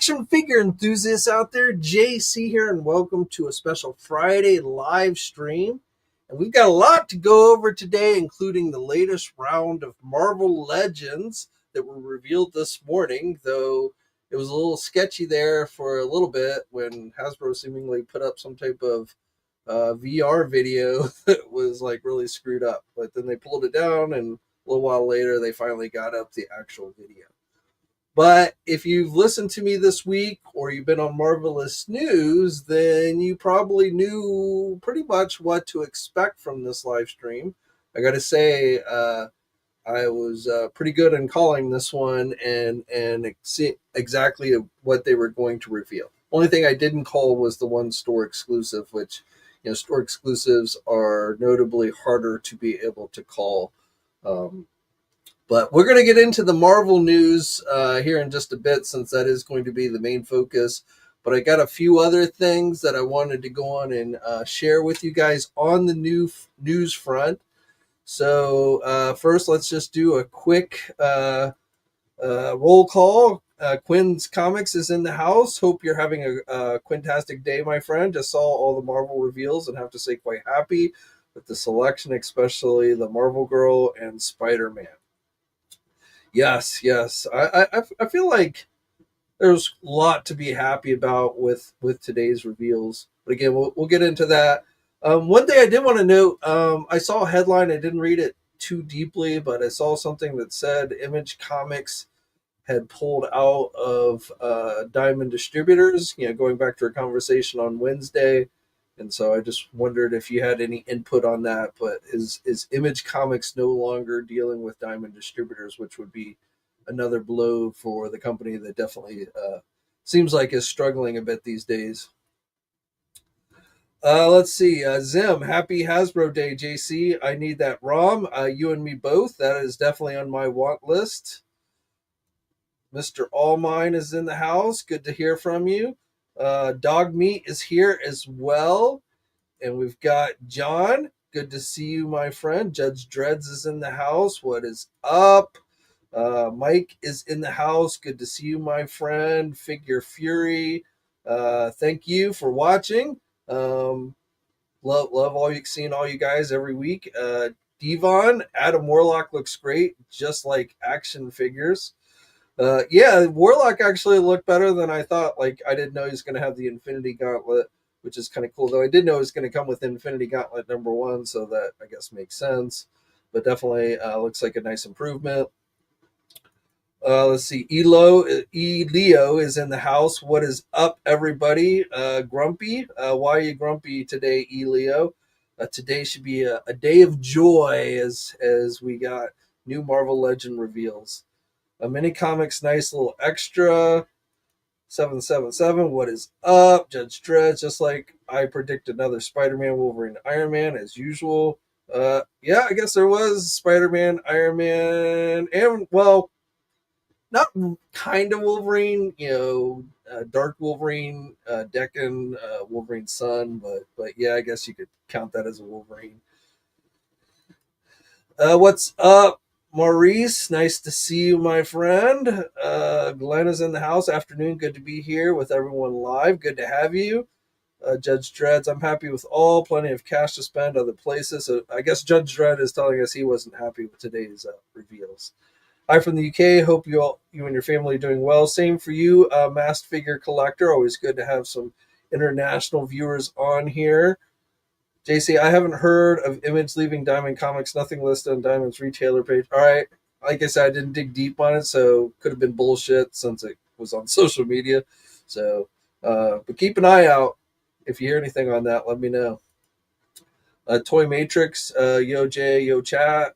action figure enthusiasts out there, JC here, and welcome to a special Friday live stream. And we've got a lot to go over today, including the latest round of Marvel Legends that were revealed this morning, though it was a little sketchy there for a little bit when Hasbro seemingly put up some type of VR video that was like really screwed up. But then they pulled it down, and a little while later, they finally got up the actual video. But if you've listened to me this week or you've been on Marvelous News, then you probably knew pretty much what to expect from this live stream. I got to say, I was pretty good in calling this one and see exactly what they were going to reveal. Only thing I didn't call was the one store exclusive, which, store exclusives are notably harder to be able to call. But we're going to get into the Marvel news here in just a bit, since that is going to be the main focus. But I got a few other things that I wanted to go on and share with you guys on the new news front. So first, let's just do a quick roll call. Quinn's Comics is in the house. Hope you're having a quintastic day, my friend. Just saw all the Marvel reveals and have to say quite happy with the selection, especially the Marvel Girl and Spider-Man. Yes. I feel like there's a lot to be happy about with today's reveals. But again, we'll get into that. One thing I did want to note, I saw a headline. I didn't read it too deeply, but I saw something that said Image Comics had pulled out of Diamond Distributors, going back to our conversation on Wednesday. And so I just wondered if you had any input on that. But is Image Comics no longer dealing with Diamond Distributors, which would be another blow for the company that definitely seems like is struggling a bit these days. Let's see. Zim, happy Hasbro Day, JC. I need that ROM. You and me both. That is definitely on my want list. Mr. All Mine is in the house. Good to hear from you. Dog Meat is here as well. And we've got John. Good to see you, my friend. Judge Dreads is in the house. What is up? Mike is in the house. Good to see you, my friend. Figure Fury. Thank you for watching. Love seeing all you guys every week. Devon, Adam Warlock looks great, just like action figures. Yeah, Warlock actually looked better than I thought. Like, I didn't know he was going to have the Infinity Gauntlet, which is kind of cool. Though I did know it was going to come with Infinity Gauntlet #1, so that I guess makes sense. But definitely looks like a nice improvement. Let's see. Leo is in the house. What is up, everybody? Grumpy. Why are you grumpy today, Leo? Today should be a day of joy as we got new Marvel Legend reveals. Mini Comics, nice little extra. 777, what is up? Judge Dredd, just like I predict another Spider-Man, Wolverine, Iron Man as usual. Yeah, I guess there was Spider-Man, Iron Man, and, well, not kind of Wolverine, Dark Wolverine, Decan, Wolverine's son, but yeah, I guess you could count that as a Wolverine. What's up, Maurice? Nice to see you, my friend. Glenn is in the house. Afternoon, good to be here with everyone live. Good to have you. Judge Dreads, I'm happy with all. Plenty of cash to spend other places. So I guess Judge Dredd is telling us he wasn't happy with today's reveals. Hi from the UK. Hope you and your family are doing well. Same for you, masked figure collector. Always good to have some international viewers on here. JC, I haven't heard of Image leaving Diamond Comics. Nothing listed on Diamond's retailer page. All right. Like I said, I didn't dig deep on it, so could have been bullshit since it was on social media. So, but keep an eye out. If you hear anything on that, let me know. Toy Matrix, yo Jay, yo chat.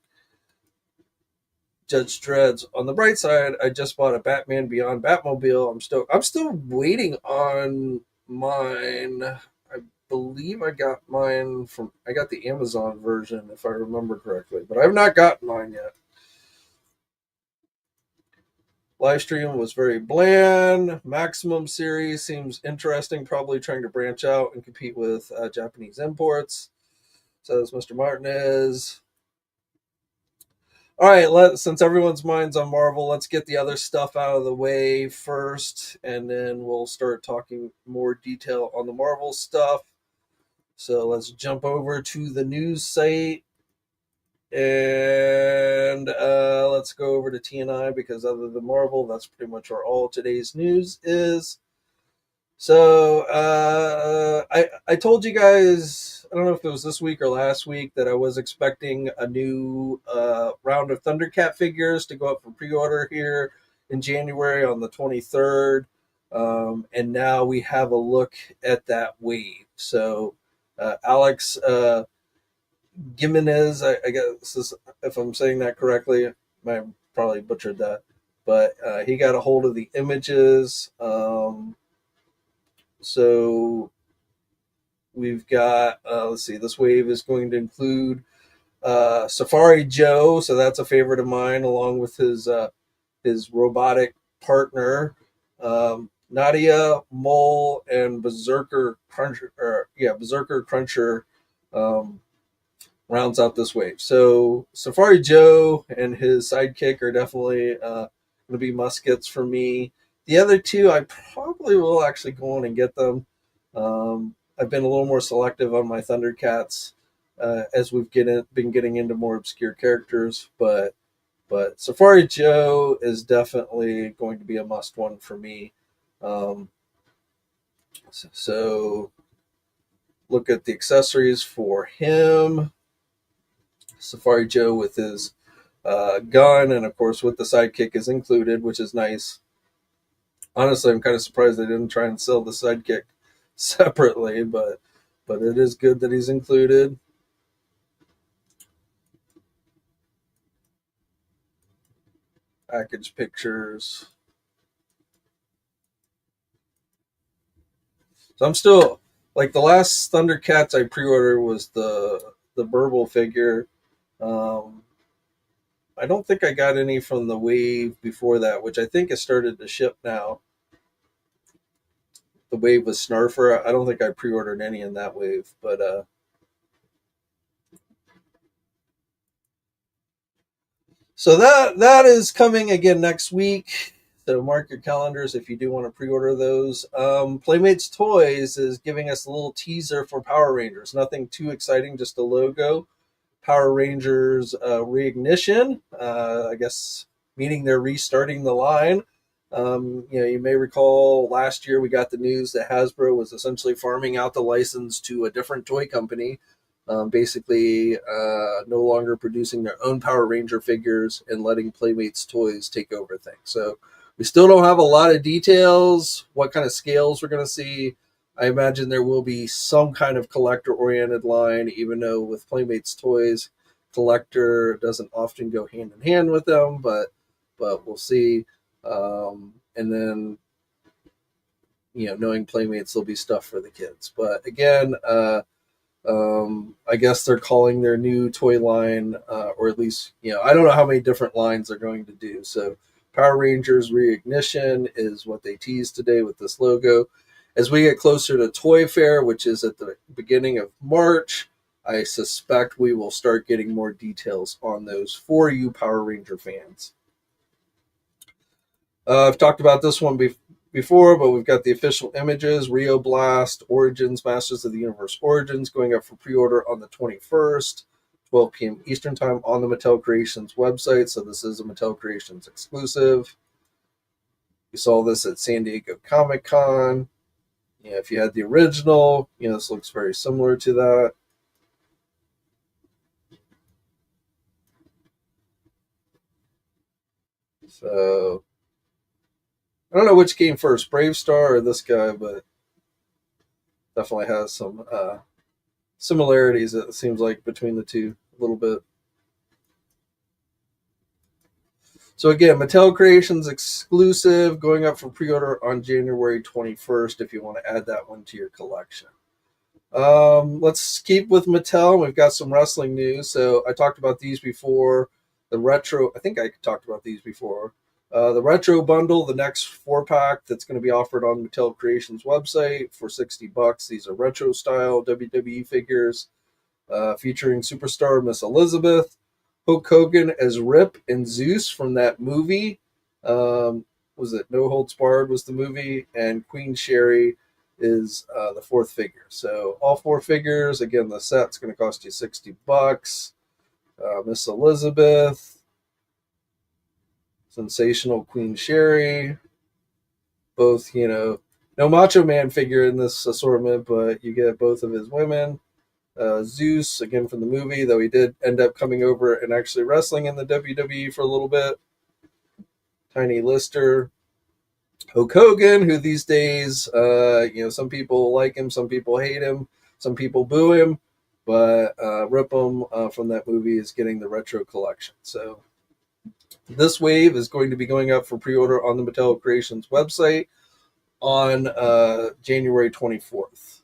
Judge Dreads. On the bright side, I just bought a Batman Beyond Batmobile. I'm still waiting on mine. I believe I got the Amazon version, if I remember correctly, but I've not gotten mine yet. Live stream was very bland. Maximum series seems interesting, probably trying to branch out and compete with Japanese imports, says Mr. Martinez. All right, since everyone's mind's on Marvel, let's get the other stuff out of the way first, and then we'll start talking more detail on the Marvel stuff. So let's jump over to the news site, and let's go over to TNI, because other than Marvel, that's pretty much where all today's news is. So I told you guys, I don't know if it was this week or last week, that I was expecting a new round of ThunderCat figures to go up for pre-order here in January on the 23rd. And now we have a look at that wave. So Alex Gimenez, I guess if I'm saying that correctly, I might have probably butchered that, but he got a hold of the images. So we've got, let's see, this wave is going to include Safari Joe, so that's a favorite of mine, along with his robotic partner, Nadia, Mole, and Berserker Cruncher. Berserker Cruncher rounds out this wave. So Safari Joe and his sidekick are definitely going to be muskets for me. The other two, I probably will actually go on and get them. I've been a little more selective on my ThunderCats as we've been getting into more obscure characters, but Safari Joe is definitely going to be a must one for me. So look at the accessories for him. Safari Joe with his gun, and of course with the sidekick is included, which is nice. Honestly, I'm kind of surprised they didn't try and sell the sidekick separately, but it is good that he's included. Package pictures. So I'm still, like, the last ThunderCats I pre-ordered was the Burble figure. I don't think I got any from the wave before that, which I think has started to ship now. The wave with Snarfer, I don't think I pre-ordered any in that wave, but so that is coming again next week. So mark your calendars if you do want to pre-order those. Playmates Toys is giving us a little teaser for Power Rangers. Nothing too exciting, just a logo. Power Rangers Reignition, I guess, meaning they're restarting the line. You may recall last year we got the news that Hasbro was essentially farming out the license to a different toy company, basically no longer producing their own Power Ranger figures and letting Playmates Toys take over things. So we still don't have a lot of details, what kind of scales we're going to see. I imagine there will be some kind of collector-oriented line, even though with Playmates Toys, collector doesn't often go hand in hand with them, but we'll see. And then, knowing Playmates, there'll be stuff for the kids. But again, I guess they're calling their new toy line, or at least, I don't know how many different lines they're going to do. So Power Rangers Reignition is what they teased today with this logo. As we get closer to Toy Fair, which is at the beginning of March, I suspect we will start getting more details on those for you Power Ranger fans. I've talked about this one before, but we've got the official images. Rio Blast Origins, Masters of the Universe Origins, going up for pre-order on the 21st, 12 p.m. Eastern Time on the Mattel Creations website. So this is a Mattel Creations exclusive. We saw this at San Diego Comic-Con. If you had the original, this looks very similar to that. So I don't know which came first, Brave Star or this guy, but definitely has some similarities, it seems like, between the two a little bit. So again, Mattel Creations exclusive, going up for pre-order on January 21st if you want to add that one to your collection. Let's keep with Mattel. We've got some wrestling news. So I talked about these before. The retro, I think I talked about these before. The retro bundle, the next 4-pack that's going to be offered on Mattel Creations website for $60. These are retro style WWE figures featuring superstar Miss Elizabeth, Hulk Hogan as Rip and Zeus from that movie. Was it No Holds Barred was the movie, and Queen Sherry is the fourth figure. So all four figures. Again, the set's going to cost you $60. Miss Elizabeth, sensational Queen Sherry, both no Macho Man figure in this assortment, but you get both of his women. Zeus, again from the movie, though he did end up coming over and actually wrestling in the WWE for a little bit. Tiny Lister. Hulk Hogan, who these days, some people like him, some people hate him, some people boo him, but Rip him from that movie is getting the retro collection. So this wave is going to be going up for pre-order on the Mattel Creations website on January 24th.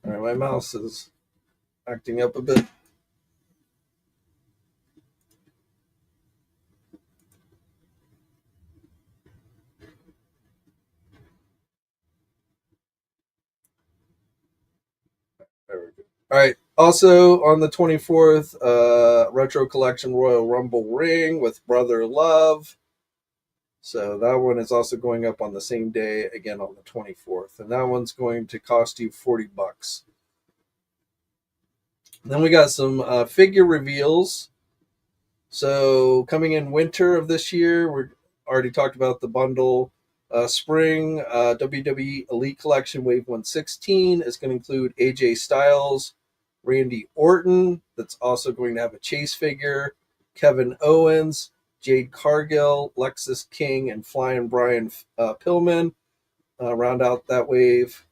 All right, my mouse is acting up a bit. There we go. All right. Also on the 24th, Retro Collection Royal Rumble ring with Brother Love. So that one is also going up on the same day, again on the 24th. And that one's going to cost you $40. Then we got some figure reveals. So coming in winter of this year, we already talked about the bundle. Spring WWE Elite Collection Wave 116 is going to include AJ Styles, Randy Orton, that's also going to have a chase figure, Kevin Owens, Jade Cargill, Lexus King, and Flying Brian Pillman round out that wave.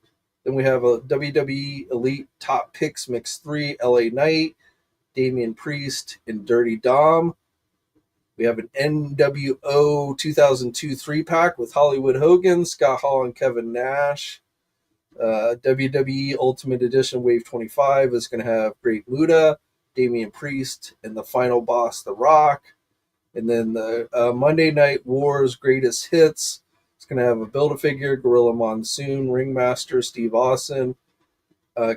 Then we have a WWE Elite Top Picks Mix 3 LA Knight, Damian Priest, and Dirty Dom. We have an NWO 2002 3-pack with Hollywood Hogan, Scott Hall, and Kevin Nash. WWE Ultimate Edition Wave 25 is going to have Great Muta, Damian Priest, and the final boss, The Rock. And then the Monday Night Wars Greatest Hits. It's going to have a Build-A-Figure, Gorilla Monsoon, Ringmaster, Steve Austin,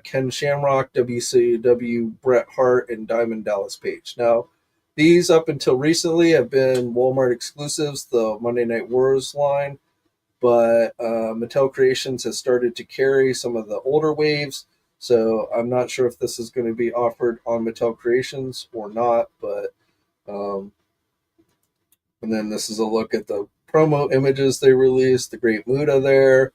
Ken Shamrock, WCW, Bret Hart, and Diamond Dallas Page. Now, these up until recently have been Walmart exclusives, the Monday Night Wars line, but Mattel Creations has started to carry some of the older waves, so I'm not sure if this is going to be offered on Mattel Creations or not, but and then this is a look at the promo images they released, the Great Muta there,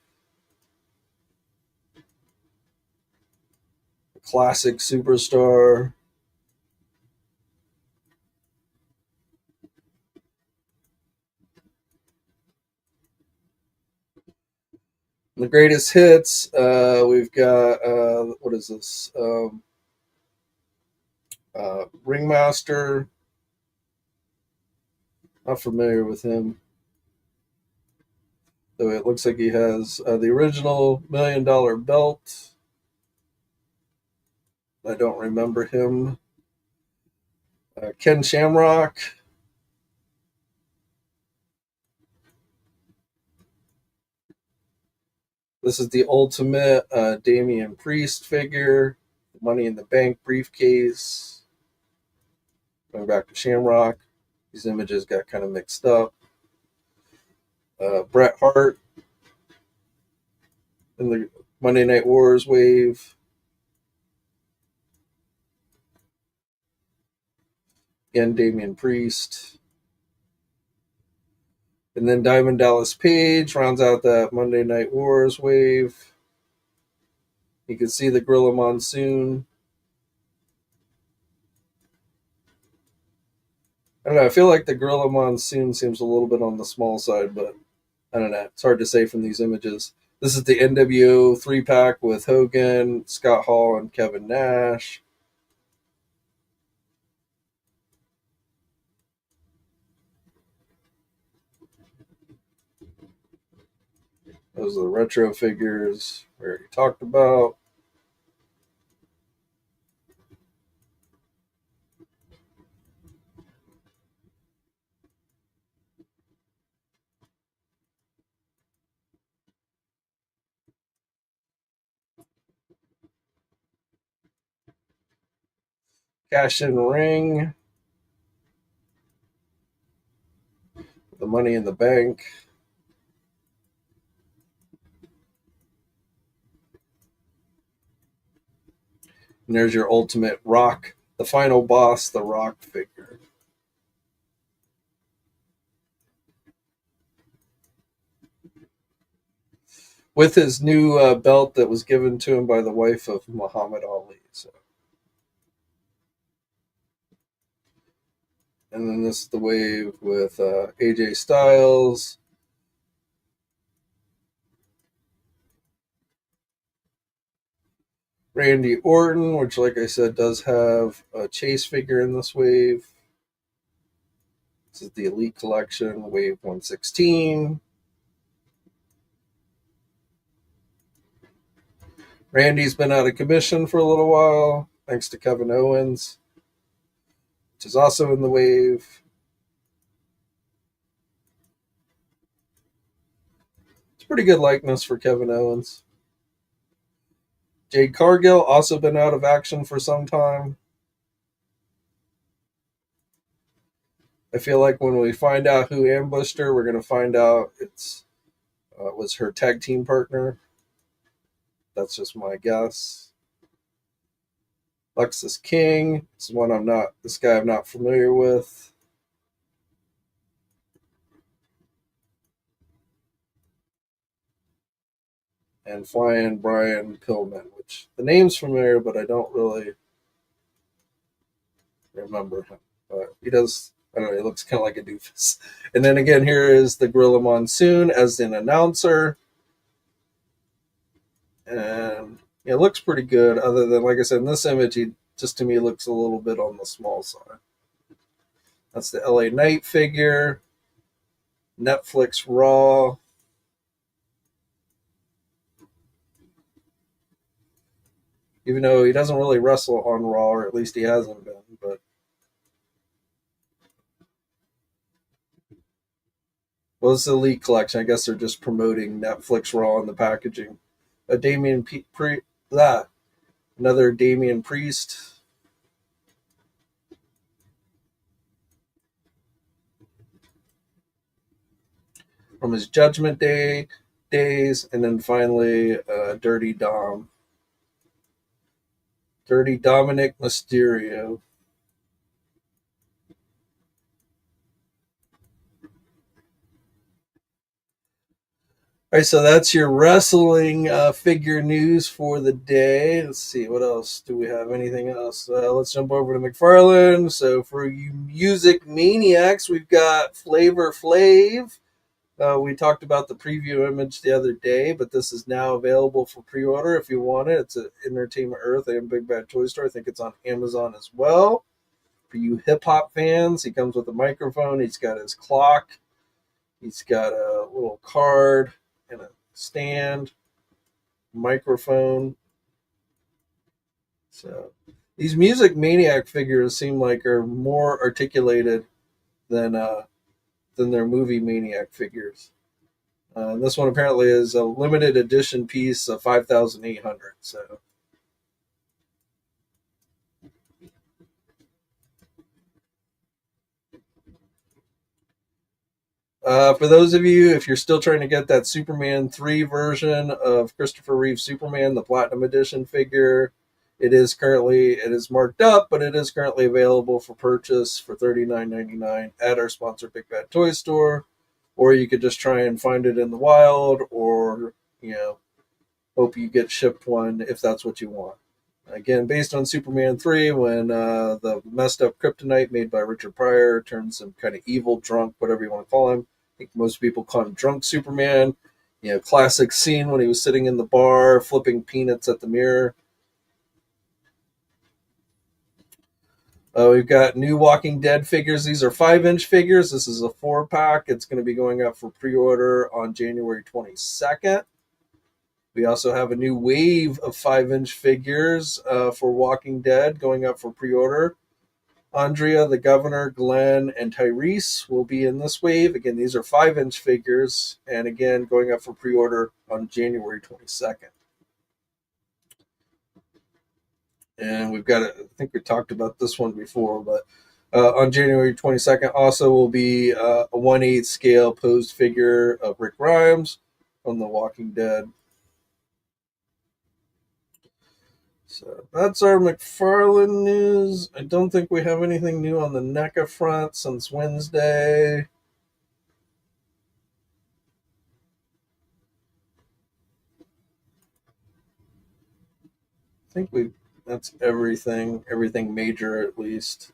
the classic superstar. The greatest hits, we've got, what is this? Ringmaster. Not familiar with him. Though it looks like he has the original $1 million belt. I don't remember him. Ken Shamrock. This is the ultimate Damian Priest figure. Money in the Bank briefcase. Going back to Shamrock. These images got kind of mixed up. Bret Hart in the Monday Night Wars wave. Again, Damian Priest. And then Diamond Dallas Page rounds out that Monday Night Wars wave. You can see the Gorilla Monsoon. I don't know. I feel like the Gorilla Monsoon seems a little bit on the small side, but I don't know. It's hard to say from these images. This is the NWO 3-pack with Hogan, Scott Hall, and Kevin Nash. Those are the retro figures we already talked about. Cash in ring. The Money in the Bank. And there's your ultimate Rock, the final boss, the Rock figure. With his new belt that was given to him by the wife of Muhammad Ali. So. And then this is the wave with AJ Styles. Randy Orton, which, like I said, does have a Chase figure in this wave. This is the Elite Collection, Wave 116. Randy's been out of commission for a little while, thanks to Kevin Owens, which is also in the wave. It's a pretty good likeness for Kevin Owens. Jade Cargill, also been out of action for some time. I feel like when we find out who ambushed her, we're going to find out it was her tag team partner. That's just my guess. Lexus King. This guy I'm not familiar with. And Flying Brian Pillman, which the name's familiar, but I don't really remember him. But he does, I don't know, he looks kind of like a doofus. And then again, here is the Gorilla Monsoon as an announcer. And it looks pretty good, other than, like I said, in this image, he just to me looks a little bit on the small side. That's the LA Knight figure. Netflix Raw. Even though he doesn't really wrestle on Raw, or at least he hasn't been, but well, it's the Elite Collection. I guess they're just promoting Netflix Raw in the packaging. Another Damian Priest. From his Judgment Day days, and then finally Dirty Dom. Dirty Dominic Mysterio. All right, so that's your wrestling figure news for the day. Let's see, what else do we have? Anything else? Let's jump over to McFarlane. So for you music maniacs, we've got Flavor Flav. We talked about the preview image the other day, but this is now available for pre-order if you want it. It's at Entertainment Earth and Big Bad Toy Store. I think it's on Amazon as well. For you hip-hop fans, he comes with a microphone. He's got his clock. He's got a little card and a stand, microphone. So these Music Maniac figures seem like are more articulated than their Movie Maniac figures. This one apparently is a limited edition piece of 5,800. So for those of you, if you're still trying to get that Superman 3 version of Christopher Reeve Superman, the Platinum Edition figure, it is marked up, but it is currently available for purchase for $39.99 at our sponsor Big Bad Toy Store. Or you could just try and find it in the wild, or hope you get shipped one if that's what you want. Again, based on Superman 3, when the messed up kryptonite made by Richard Pryor turns him kind of evil, drunk, whatever you want to call him. I think most people call him Drunk Superman. Classic scene when he was sitting in the bar flipping peanuts at the mirror. We've got new Walking Dead figures. These are 5-inch figures. This is a 4-pack. It's going to be going up for pre-order on January 22nd. We also have a new wave of 5-inch figures for Walking Dead going up for pre-order. Andrea, the Governor, Glenn, and Tyrese will be in this wave. Again, these are 5-inch figures, and again, going up for pre-order on January 22nd. And we've got, I think we talked about this one before, but on January 22nd also will be a 1/8 scale posed figure of Rick Grimes from The Walking Dead. So that's our McFarlane news. I don't think we have anything new on the NECA front since Wednesday. I think that's everything major at least.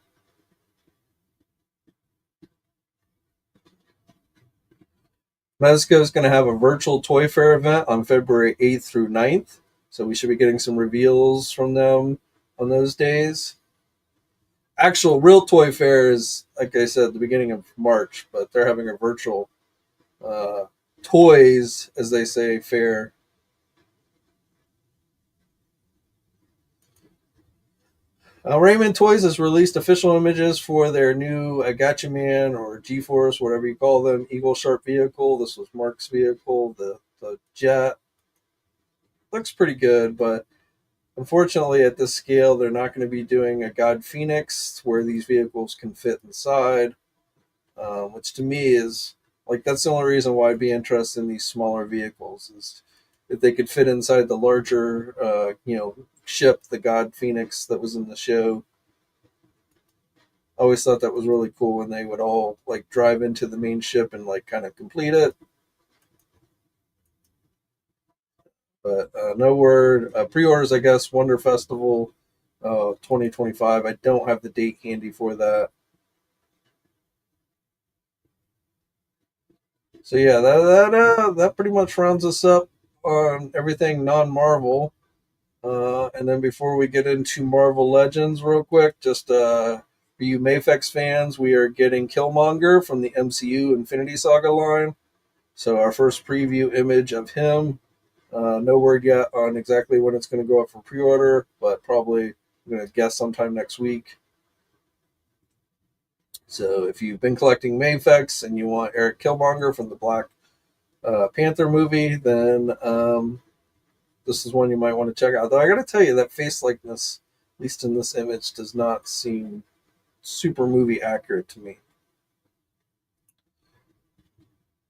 Mezco is going to have a virtual toy fair event on February 8th through 9th. So we should be getting some reveals from them on those days. Actual real toy fair is, like I said, the beginning of March, but they're having a virtual uh, toys, as they say, fair. Raymond Toys has released official images for their new Gatchaman or G-Force, whatever you call them, Eagle Sharp vehicle. This was Mark's vehicle, the Jet. Looks pretty good, but unfortunately, at this scale, they're not going to be doing a God Phoenix where these vehicles can fit inside, which to me is like that's the only reason why I'd be interested in these smaller vehicles is if they could fit inside the larger, ship, the God Phoenix that was in the show. I always thought that was really cool when they would all like drive into the main ship and like kind of complete it. But no word. Pre-orders, I guess. Wonder Festival, 2025. I don't have the date handy for that. So yeah, that pretty much rounds us up on everything non-Marvel. And then before we get into Marvel Legends, real quick, just for you Mafex fans, we are getting Killmonger from the MCU Infinity Saga line. So our first preview image of him. No word yet on exactly when it's going to go up for pre-order, but probably I'm going to guess sometime next week. So if you've been collecting Mafex and you want Eric Killmonger from the Black Panther movie, then this is one you might want to check out. Though I got to tell you, that face likeness, at least in this image, does not seem super movie accurate to me.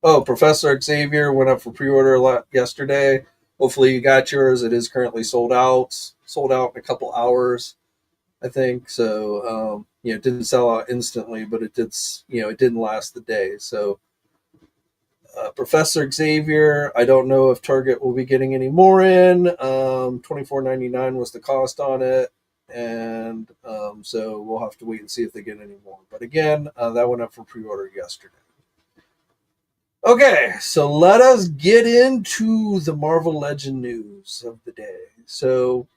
Oh, Professor Xavier went up for pre-order yesterday. Hopefully you got yours. It is currently sold out. Sold out in a couple hours, I think. So it didn't sell out instantly, but it did. It didn't last the day. So Professor Xavier, I don't know if Target will be getting any more in. $24.99 was the cost on it, and so we'll have to wait and see if they get any more. But again, that went up for pre-order yesterday. Okay, so let us get into the Marvel Legend news of the day. So,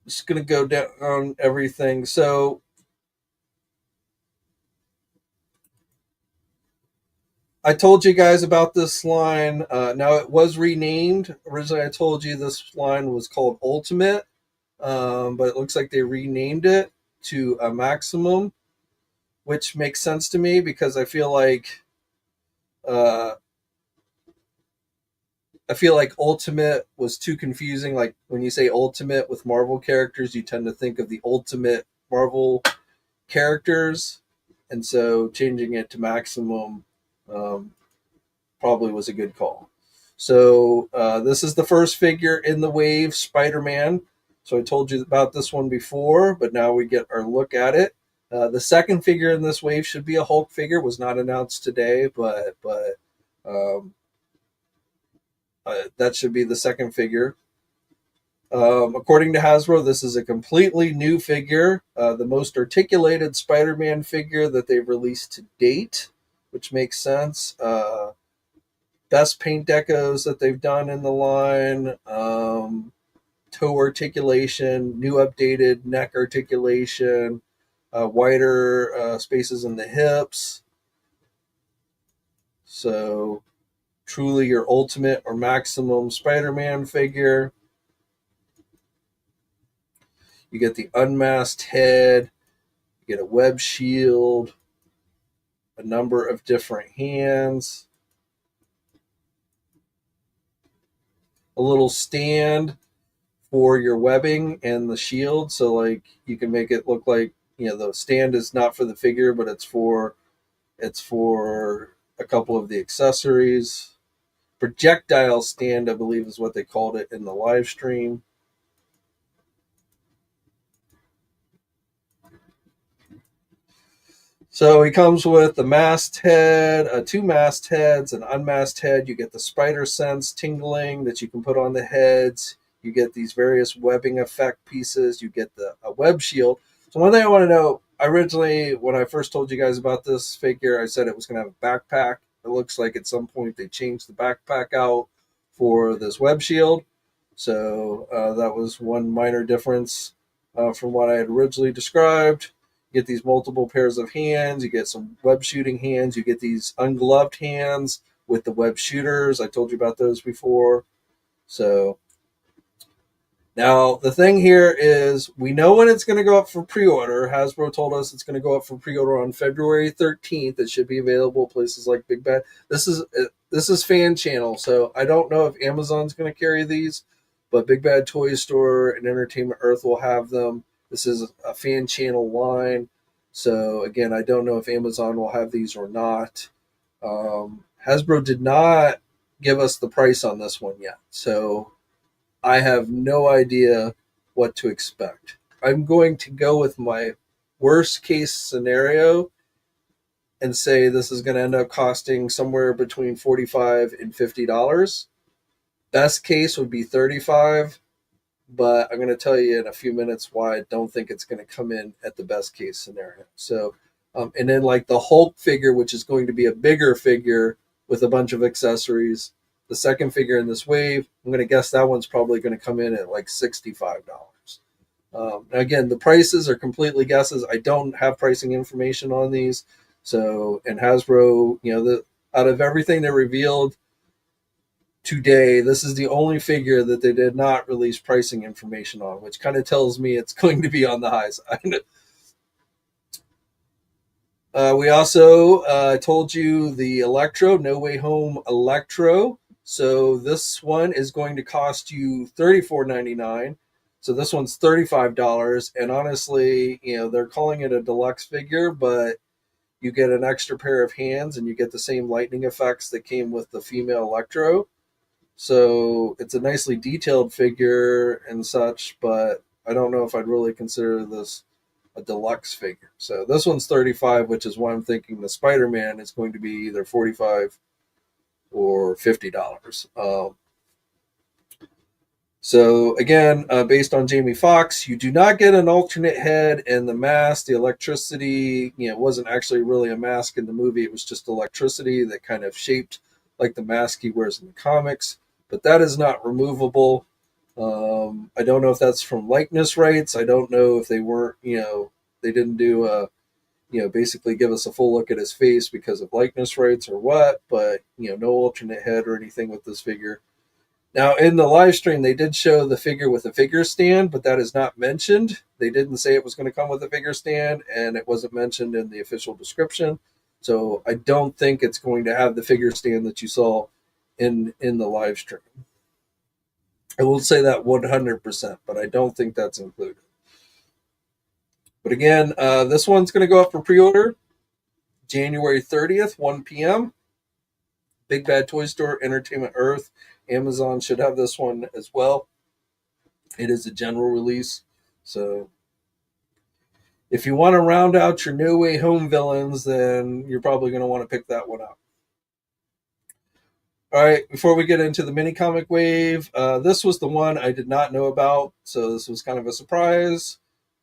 just going to go down on everything. So, I told you guys about this line. Now, it was renamed. Originally, I told you this line was called Ultimate, but it looks like they renamed it to a Maximum, which makes sense to me because uh, I feel like Ultimate was too confusing. Like when you say Ultimate with Marvel characters, you tend to think of the Ultimate Marvel characters, and so changing it to Maximum um, probably was a good call. So this is the first figure in the wave, Spider-Man. So I told you about this one before, but now we get our look at it. The second figure in this wave should be a Hulk figure. Was not announced today, but um, that should be the second figure. According to Hasbro, this is a completely new figure, the most articulated Spider-Man figure that they've released to date, which makes sense. Best paint decos that they've done in the line. Toe articulation, new updated neck articulation, wider spaces in the hips. So truly your ultimate or maximum Spider-Man figure. You get the unmasked head, you get a web shield, a number of different hands. a little stand for your webbing and the shield. So like you can make it look like, the stand is not for the figure, but it's for a couple of the accessories. Projectile stand, I believe, is what they called it in the live stream. So he comes with the masked head, two masked heads, an unmasked head. You get the spider sense tingling that you can put on the heads. You get these various webbing effect pieces. You get a web shield. So one thing I want to know, originally when I first told you guys about this figure, I said it was going to have a backpack. It looks like at some point they changed the backpack out for this web shield. So that was one minor difference from what I had originally described. You get these multiple pairs of hands. You get some web shooting hands. You get these ungloved hands with the web shooters. I told you about those before. So now the thing here is we know when it's going to go up for pre-order. Hasbro told us it's going to go up for pre-order on February 13th. It should be available places like Big Bad. This is fan channel, so I don't know if Amazon's going to carry these, but Big Bad Toy Store and Entertainment Earth will have them. This is a fan channel line. So again, I don't know if Amazon will have these or not. Hasbro did not give us the price on this one yet. So I have no idea what to expect. I'm going to go with my worst case scenario and say this is going to end up costing somewhere between $45 and $50. Best case would be $35, but I'm going to tell you in a few minutes why I don't think it's going to come in at the best case scenario. So, and then like the Hulk figure, which is going to be a bigger figure with a bunch of accessories, the second figure in this wave, I'm going to guess that one's probably going to come in at like $65. Again, the prices are completely guesses. I don't have pricing information on these. So, and Hasbro, out of everything they revealed today, this is the only figure that they did not release pricing information on, which kind of tells me it's going to be on the high side. We also told you the Electro, No Way Home Electro. So this one is going to cost you $34.99. So this one's $35. And honestly, they're calling it a deluxe figure, but you get an extra pair of hands and you get the same lightning effects that came with the female Electro. So it's a nicely detailed figure and such, but I don't know if I'd really consider this a deluxe figure. So this one's $35, which is why I'm thinking the Spider-Man is going to be either $45 or $50. So again, based on Jamie Foxx, you do not get an alternate head, and the mask, the electricity, it wasn't actually really a mask in the movie. It was just electricity that kind of shaped like the mask he wears in the comics. But that is not removable. I don't know if that's from likeness rights. I don't know if they weren't, they didn't do basically give us a full look at his face because of likeness rights or what, but, no alternate head or anything with this figure. Now, in the live stream, they did show the figure with a figure stand, but that is not mentioned. They didn't say it was going to come with a figure stand, and it wasn't mentioned in the official description. So I don't think it's going to have the figure stand that you saw in the live stream. I will say that 100%, but I don't think that's included. But again, this one's going to go up for pre-order January 30th, 1 p.m. Big Bad Toy Store, Entertainment Earth. Amazon should have this one as well. It is a general release. So if you want to round out your No Way Home villains, then you're probably going to want to pick that one up. All right, before we get into the mini comic wave, this was the one I did not know about. So this was kind of a surprise.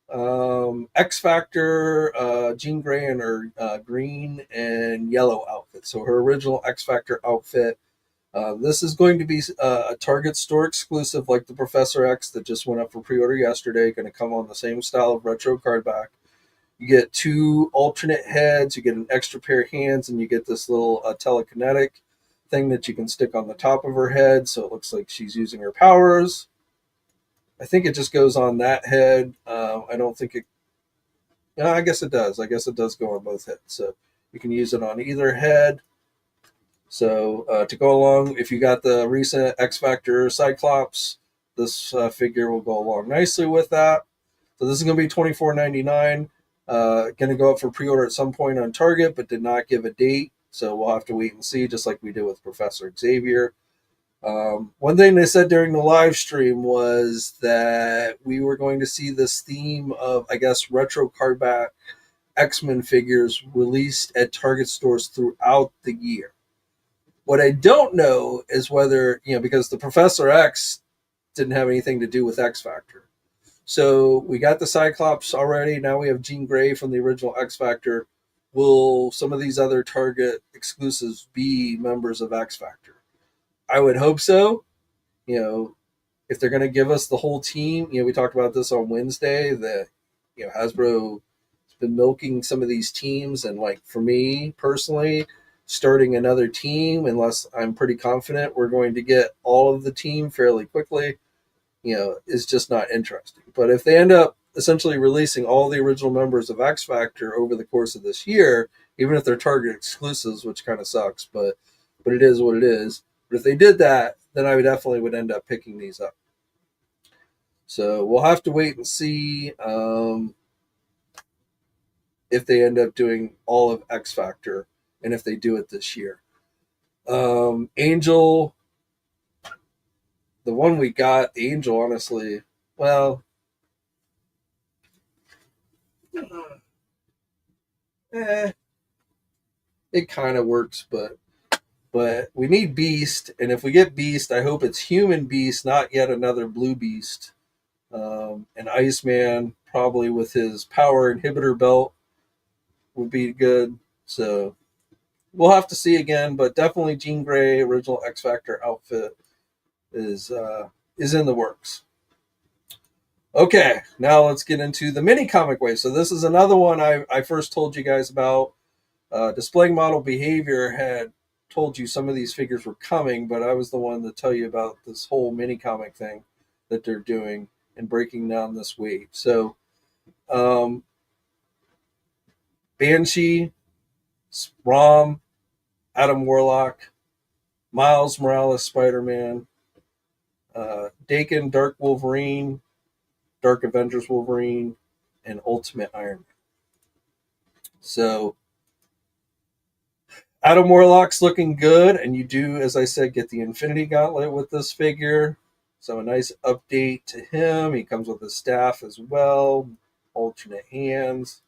X Factor, Jean Grey in her green and yellow outfit. So her original X Factor outfit. This is going to be a Target store exclusive like the Professor X that just went up for pre-order yesterday. Going to come on the same style of retro card back. You get two alternate heads, you get an extra pair of hands, and you get this little telekinetic thing that you can stick on the top of her head so it looks like she's using her powers. I think it just goes on that head. I don't think it... I guess it does. I guess it does go on both heads. So you can use it on either head. So to go along, if you got the recent X Factor Cyclops, this figure will go along nicely with that. So this is going to be $24.99. Going to go up for pre-order at some point on Target, but did not give a date. So we'll have to wait and see, just like we did with Professor Xavier. One thing they said during the live stream was that we were going to see this theme of, I guess, retro cardback X-Men figures released at Target stores throughout the year. What I don't know is whether, because the Professor X didn't have anything to do with X Factor. So we got the Cyclops already. Now we have Jean Grey from the original X Factor. Will some of these other Target exclusives be members of X Factor? I would hope so. If they're going to give us the whole team, we talked about this on Wednesday that, Hasbro has been milking some of these teams. And like for me personally, starting another team, unless I'm pretty confident we're going to get all of the team fairly quickly, is just not interesting. But if they end up essentially releasing all the original members of X Factor over the course of this year, even if they're Target exclusives, which kind of sucks, but it is what it is. But if they did that, then I definitely would end up picking these up. So we'll have to wait and see if they end up doing all of X Factor and if they do it this year. Angel, the one we got, the Angel, honestly, well, it kind of works, but we need Beast, and if we get Beast, I hope it's Human Beast, not yet another Blue Beast. And Iceman, probably with his power inhibitor belt, would be good. So we'll have to see again, but definitely Jean Grey original X Factor outfit is in the works. Okay, now let's get into the mini comic wave. So this is another one I first told you guys about. Displaying Model Behavior had told you some of these figures were coming, but I was the one to tell you about this whole mini comic thing that they're doing and breaking down this wave. So Banshee, Rom, Adam Warlock, Miles Morales Spider-Man, Dakin Dark Wolverine, Dark Avengers Wolverine, and Ultimate Iron Man. So Adam Warlock's looking good, and you do, as I said, get the Infinity Gauntlet with this figure. So a nice update to him. He comes with his staff as well, alternate hands.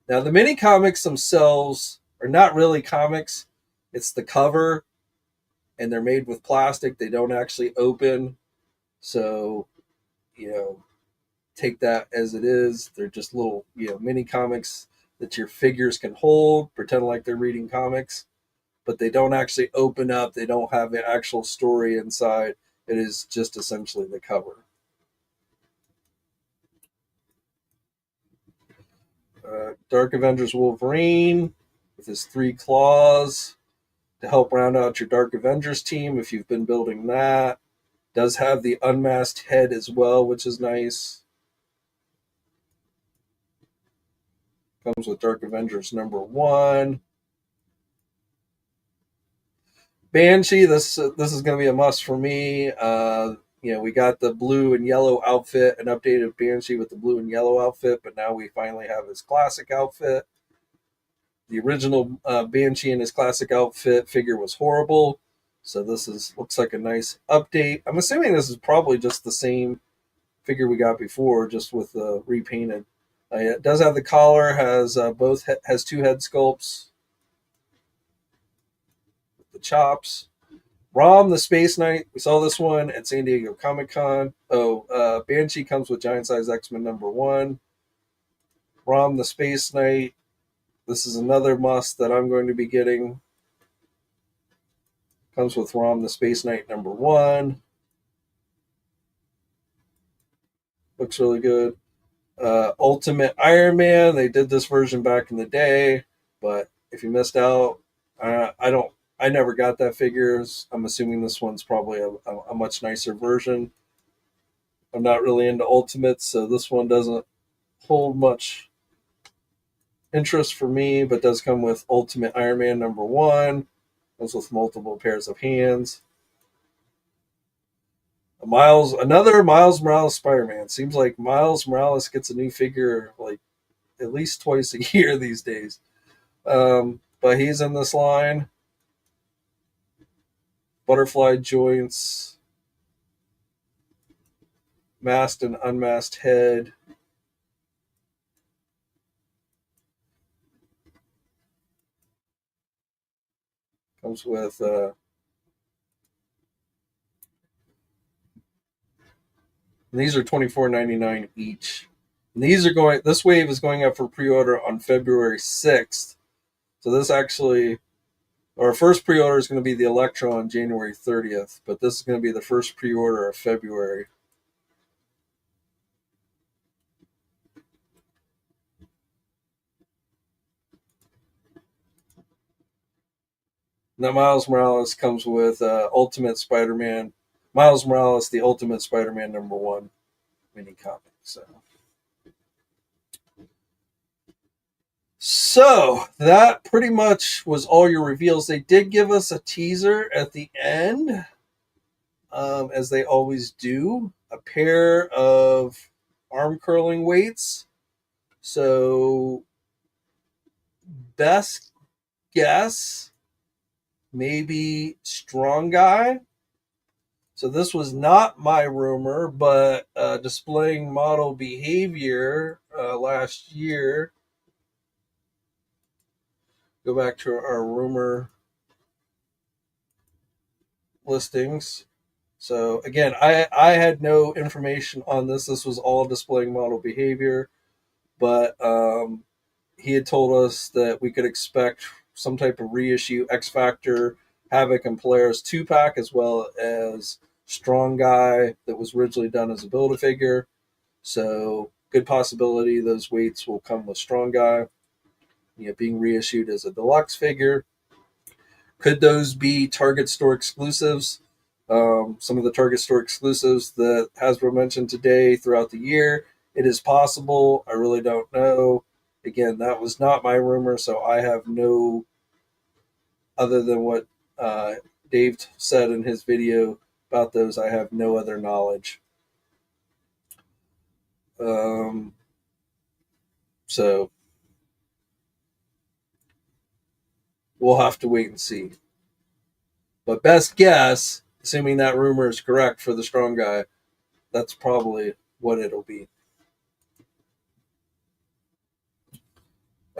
Now, the mini comics themselves are not really comics. It's the cover, and they're made with plastic. They don't actually open. So, take that as it is. They're just little, mini comics that your figures can hold, pretend like they're reading comics, but they don't actually open up. They don't have an actual story inside. It is just essentially the cover. Dark Avengers Wolverine with his 3 claws to help round out your Dark Avengers team if you've been building that. Does have the unmasked head as well, which is nice. Comes with Dark Avengers #1. Banshee, this is going to be a must for me. We got the blue and yellow outfit, an updated Banshee with the blue and yellow outfit, but now we finally have his classic outfit. The original Banshee in his classic outfit figure was horrible, so this looks like a nice update. I'm assuming this is probably just the same figure we got before, just with repainted. It does have the collar, has 2 head sculpts, the chops. Rom, the Space Knight. We saw this one at San Diego Comic-Con. Banshee comes with Giant Size X-Men #1. Rom, the Space Knight. This is another must that I'm going to be getting. Comes with Rom, the Space Knight #1. Looks really good. Ultimate Iron Man. They did this version back in the day, but if you missed out, I never got that figure. I'm assuming this one's probably a much nicer version. I'm not really into Ultimates, so this one doesn't hold much interest for me, but does come with Ultimate Iron Man #1. Comes with multiple pairs of hands. Another Miles Morales Spider-Man. Seems like Miles Morales gets a new figure like at least twice a year these days. But he's in this line. Butterfly joints, masked and unmasked head. Comes with these are $24.99 each. And these are going. This wave is going up for pre-order on February 6th. So this actually, our first pre-order is going to be the Electro on January 30th, but this is going to be the first pre-order of February. Now Miles Morales comes with Ultimate Spider-Man. Miles Morales, the Ultimate Spider-Man #1 mini comic. So that pretty much was all your reveals. They did give us a teaser at the end, as they always do, a pair of arm curling weights. So best guess, maybe Strong Guy. So this was not my rumor, but displaying model behavior last year. Go back to our rumor listings. So again, I had no information on this. This was all displaying model behavior, but he had told us that we could expect some type of reissue X Factor, Havoc, and Polaris 2-pack, as well as Strong Guy that was originally done as a Build-A-Figure. So good possibility those weights will come with Strong Guy, being reissued as a deluxe figure. Could those be Target store exclusives? Some of the Target store exclusives that Hasbro mentioned today throughout the year. It is possible. I really don't know. Again, that was not my rumor, so I have no, other than what Dave said in his video about those, I have no other knowledge. So we'll have to wait and see. But best guess, assuming that rumor is correct for the Strong Guy, that's probably what it'll be.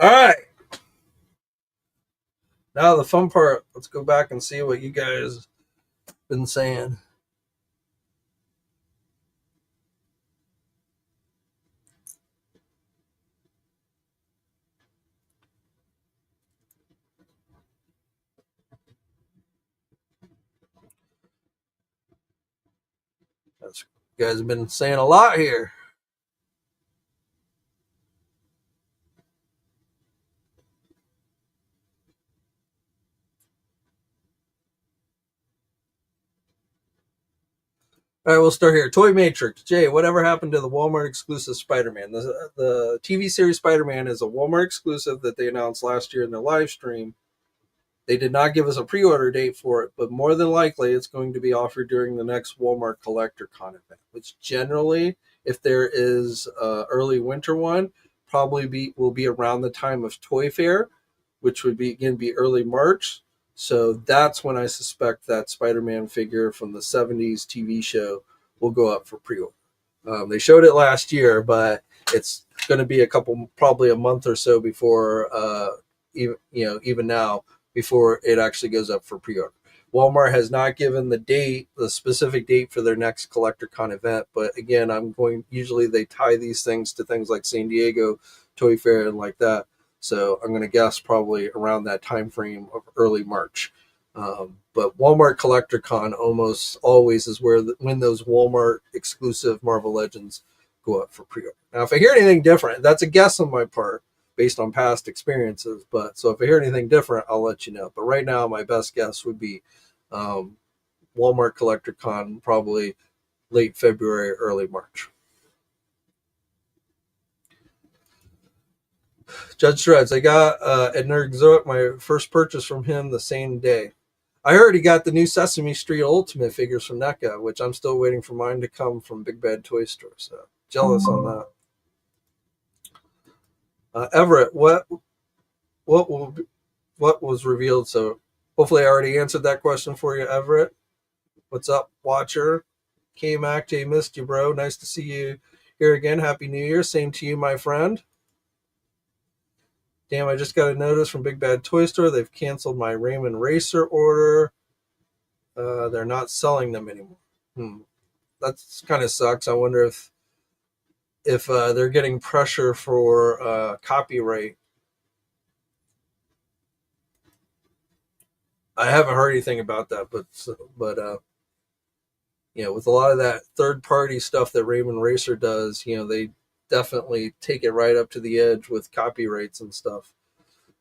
All right. Now the fun part. Let's go back and see what you guys been saying. You guys have been saying a lot here. All right, we'll start here. Toy Matrix. Jay, whatever happened to the Walmart exclusive Spider-Man? The TV series Spider-Man is a Walmart exclusive that they announced last year in their live stream. They did not give us a pre-order date for it, but more than likely it's going to be offered during the next Walmart Collector Con event, which generally, if there is an early winter one, will be around the time of Toy Fair, which would be early March. So that's when I suspect that Spider-Man figure from the 70s TV show will go up for pre-order. They showed it last year, but it's going to be probably a month or so before, even now, before it actually goes up for pre-order. Walmart has not given the specific date for their next Collector Con event, but again, usually they tie these things to things like San Diego Toy Fair and like that. So I'm going to guess probably around that time frame of early March. But Walmart Collector Con almost always is when those Walmart exclusive Marvel Legends go up for pre-order. Now, if I hear anything different, that's a guess on my part based on past experiences. But so if I hear anything different, I'll let you know. But right now, my best guess would be Walmart Collector Con, probably late February, early March. Judge Dreads. I got at Nerdzoic my first purchase from him the same day. I already got the new Sesame Street Ultimate figures from NECA, which I'm still waiting for mine to come from Big Bad Toy Store. So jealous on that. Everett, what will be, what was revealed? So hopefully I already answered that question for you, Everett. What's up, Watcher? K-Mac, Jay, missed you, bro. Nice to see you here again. Happy New Year. Same to you, my friend. Damn, I just got a notice from Big Bad Toy Store. They've canceled my Raymond Racer order. They're not selling them anymore. That's kind of sucks. I wonder if they're getting pressure for copyright. I haven't heard anything about that, but with a lot of that third party stuff that Raymond Racer does, they definitely take it right up to the edge with copyrights and stuff.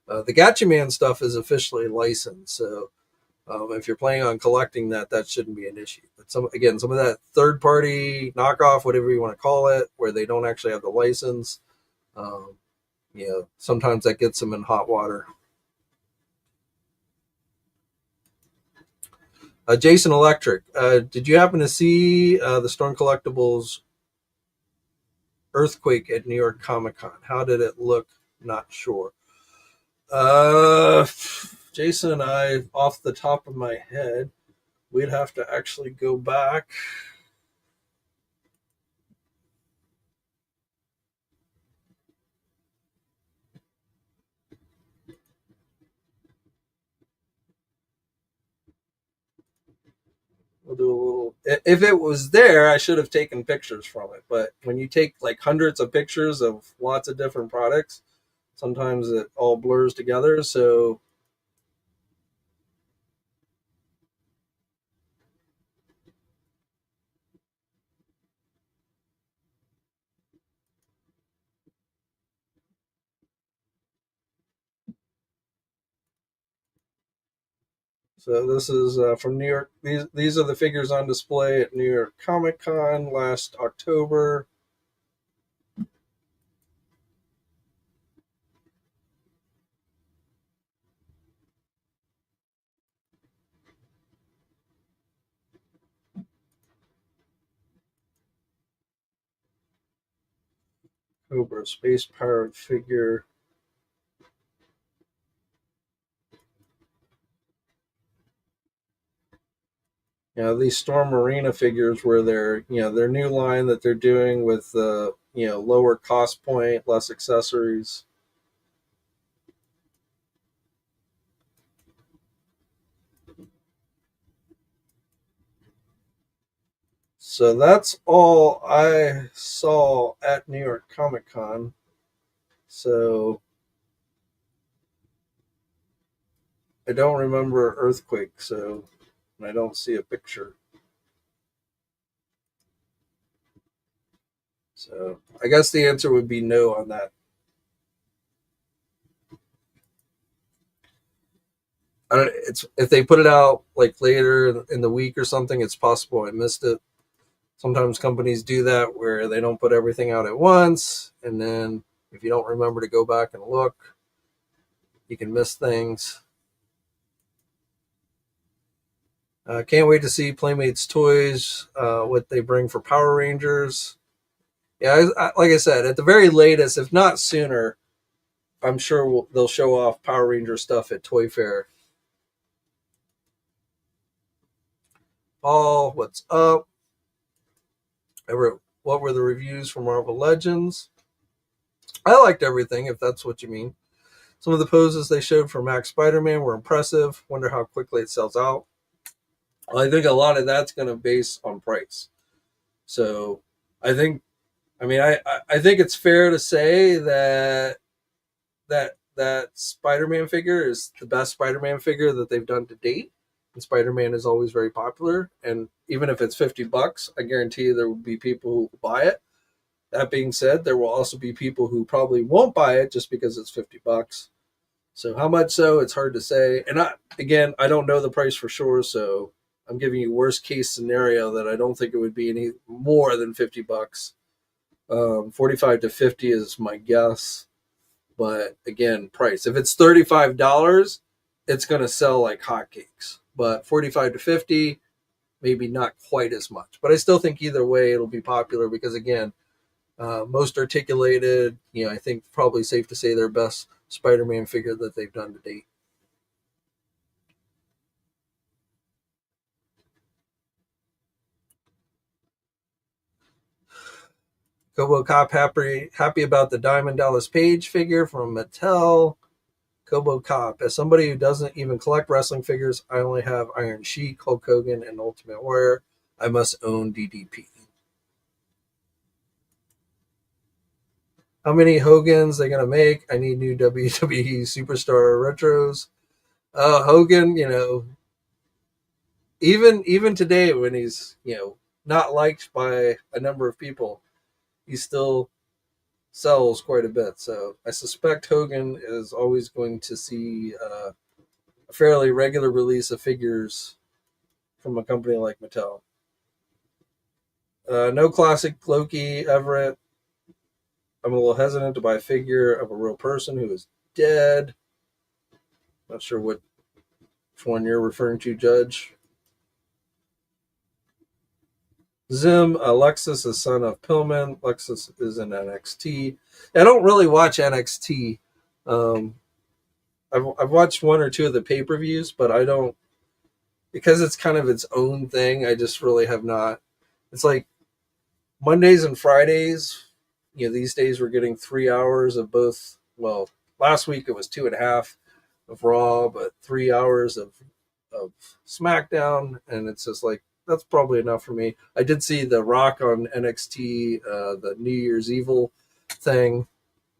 The Gacha Man stuff is officially licensed, so if you're planning on collecting that, that shouldn't be an issue. But some of that third party knockoff, whatever you want to call it, where they don't actually have the license, sometimes that gets them in hot water. Jason Electric, did you happen to see the Storm Collectibles Earthquake at New York Comic Con? How did it look? Not sure. Jason, off the top of my head, we'd have to actually go back. We'll do a little. If it was there, I should have taken pictures from it. But when you take like hundreds of pictures of lots of different products, sometimes it all blurs together. So this is from New York. These are the figures on display at New York Comic Con last October. Cobra space powered figure. These Storm Arena figures where they're, their new line that they're doing with the, lower cost point, less accessories. So that's all I saw at New York Comic Con. So I don't remember Earthquake, so I don't see a picture. So I guess the answer would be no on that. It's if they put it out like later in the week or something, it's possible I missed it. Sometimes companies do that where they don't put everything out at once, and then if you don't remember to go back and look, you can miss things. Can't wait to see Playmates toys, what they bring for Power Rangers. Yeah, like I said, at the very latest, if not sooner, I'm sure they'll show off Power Ranger stuff at Toy Fair. Paul, what's up? What were the reviews for Marvel Legends? I liked everything, if that's what you mean. Some of the poses they showed for Max Spider-Man were impressive. Wonder how quickly it sells out. Well, I think a lot of that's going to base on price. So I think, I think it's fair to say that Spider-Man figure is the best Spider-Man figure that they've done to date. And Spider-Man is always very popular. And even if it's $50, I guarantee you there will be people who will buy it. That being said, there will also be people who probably won't buy it just because it's $50. So how much so, it's hard to say. And I don't know the price for sure, so I'm giving you worst case scenario that I don't think it would be any more than $50. 45 to 50 is my guess. But again, price. If it's $35, it's going to sell like hotcakes. But 45 to 50, maybe not quite as much. But I still think either way it'll be popular because again, most articulated. I think probably safe to say their best Spider-Man figure that they've done to date. Kobo Cop happy about the Diamond Dallas Page figure from Mattel. Kobo Cop. As somebody who doesn't even collect wrestling figures, I only have Iron Sheik, Hulk Hogan, and Ultimate Warrior. I must own DDP. How many Hogans they gonna make? I need new WWE Superstar retros. Hogan, even today when he's not liked by a number of people, he still sells quite a bit. So I suspect Hogan is always going to see a fairly regular release of figures from a company like Mattel. No classic Loki Everett. I'm a little hesitant to buy a figure of a real person who is dead. Not sure which one you're referring to, Judge. Zim, Alexis is son of Pillman. Alexis is in NXT. I don't really watch NXT. I've watched one or two of the pay-per-views, but I don't, because it's kind of its own thing. I just really have not. It's like Mondays and Fridays. These days we're getting 3 hours of both. Well, last week it was 2.5 of Raw, but 3 hours of SmackDown, and it's just like that's probably enough for me. I did see The Rock on NXT, the New Year's Evil thing,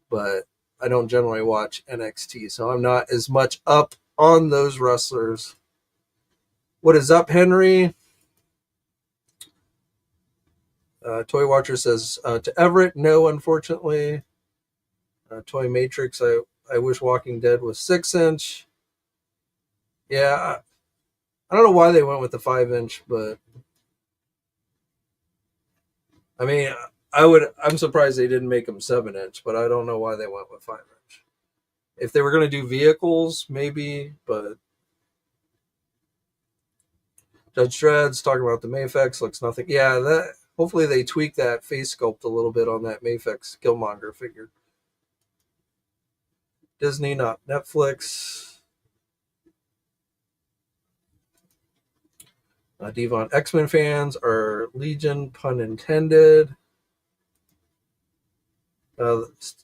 but I don't generally watch NXT, so I'm not as much up on those wrestlers. What is up, Henry? Toy Watcher says to Everett, no, unfortunately. Toy Matrix, I wish Walking Dead was 6-inch. Yeah, I don't know why they went with the 5-inch, but I mean, I'm surprised they didn't make them 7-inch, but I don't know why they went with 5-inch. If they were going to do vehicles, maybe, but Judge Dredd's talking about the Mafex, looks nothing. Yeah, that hopefully they tweak that face sculpt a little bit on that Mafex Killmonger figure. Disney, not Netflix. Devon, X-Men fans are Legion, pun intended.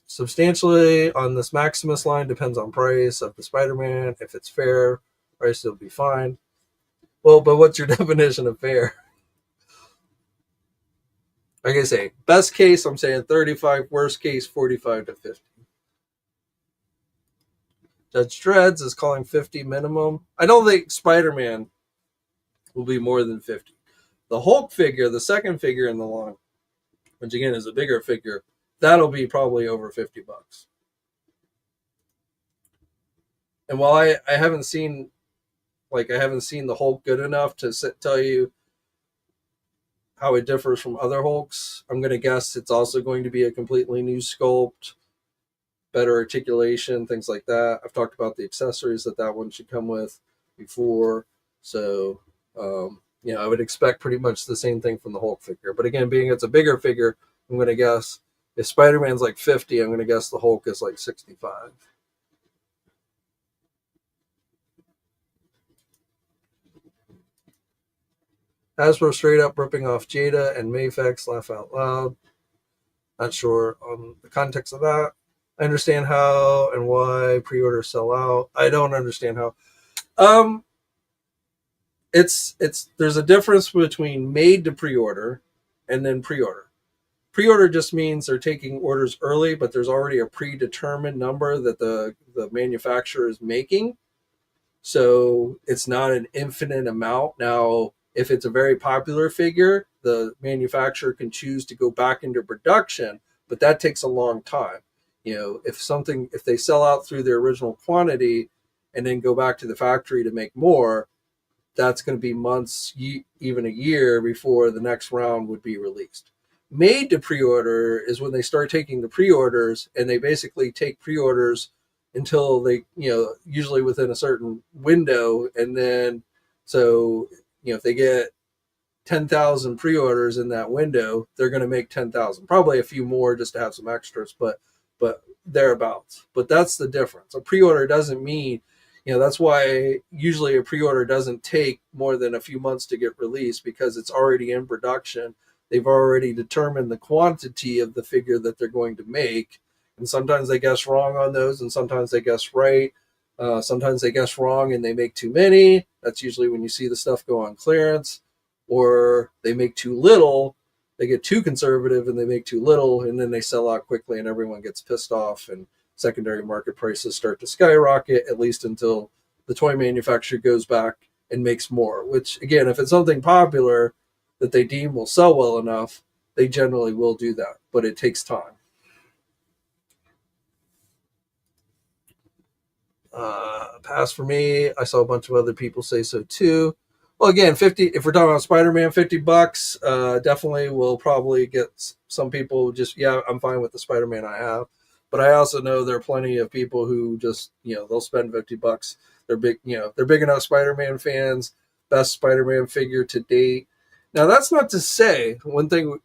Substantially on this Maximus line depends on price of the Spider-Man. If it's fair, price will be fine. Well, but what's your definition of fair? Like I say, best case, I'm saying 35. Worst case, 45 to 50. Judge Dreads is calling 50 minimum. I don't think Spider-Man will be more than 50. The Hulk figure, the second figure in the line, which again is a bigger figure, that'll be probably over $50. And while I haven't seen the Hulk good enough to tell you how it differs from other Hulks, I'm going to guess it's also going to be a completely new sculpt, better articulation, things like that. I've talked about the accessories that one should come with before. So, I would expect pretty much the same thing from the Hulk figure. But again, being it's a bigger figure, I'm going to guess if Spider-Man's like 50, I'm going to guess the Hulk is like 65. Hasbro straight up ripping off Jada and Mafex, laugh out loud. Not sure on the context of that. I understand how and why pre-orders sell out. I don't understand how. There's a difference between made to pre-order and then pre-order. Pre-order just means they're taking orders early, but there's already a predetermined number that the manufacturer is making. So it's not an infinite amount. Now, if it's a very popular figure, the manufacturer can choose to go back into production, but that takes a long time. If they sell out through their original quantity and then go back to the factory to make more, that's going to be months, even a year before the next round would be released. made to pre-order is when they start taking the pre-orders, and they basically take pre-orders until they, usually within a certain window, and then so if they get 10,000 pre-orders in that window, they're going to make 10,000, probably a few more just to have some extras, but thereabouts. But that's the difference. A pre-order doesn't mean, that's why usually a pre-order doesn't take more than a few months to get released, because it's already in production. They've already determined the quantity of the figure that they're going to make, and sometimes they guess wrong on those, and sometimes they guess right. Sometimes they guess wrong and they make too many. That's usually when you see the stuff go on clearance. Or they make too little, they get too conservative and they make too little, and then they sell out quickly and everyone gets pissed off, and secondary market prices start to skyrocket, at least until the toy manufacturer goes back and makes more. Which, again, if it's something popular that they deem will sell well enough, they generally will do that, but it takes time. Pass for me. I saw a bunch of other people say so too. Well, again, 50. If we're talking about Spider-Man, $50. Definitely will probably get some people just, yeah, I'm fine with the Spider-Man I have. But I also know there are plenty of people who just, they'll spend $50. They're big enough Spider-Man fans. Best Spider-Man figure to date. Now, that's not to say one thing,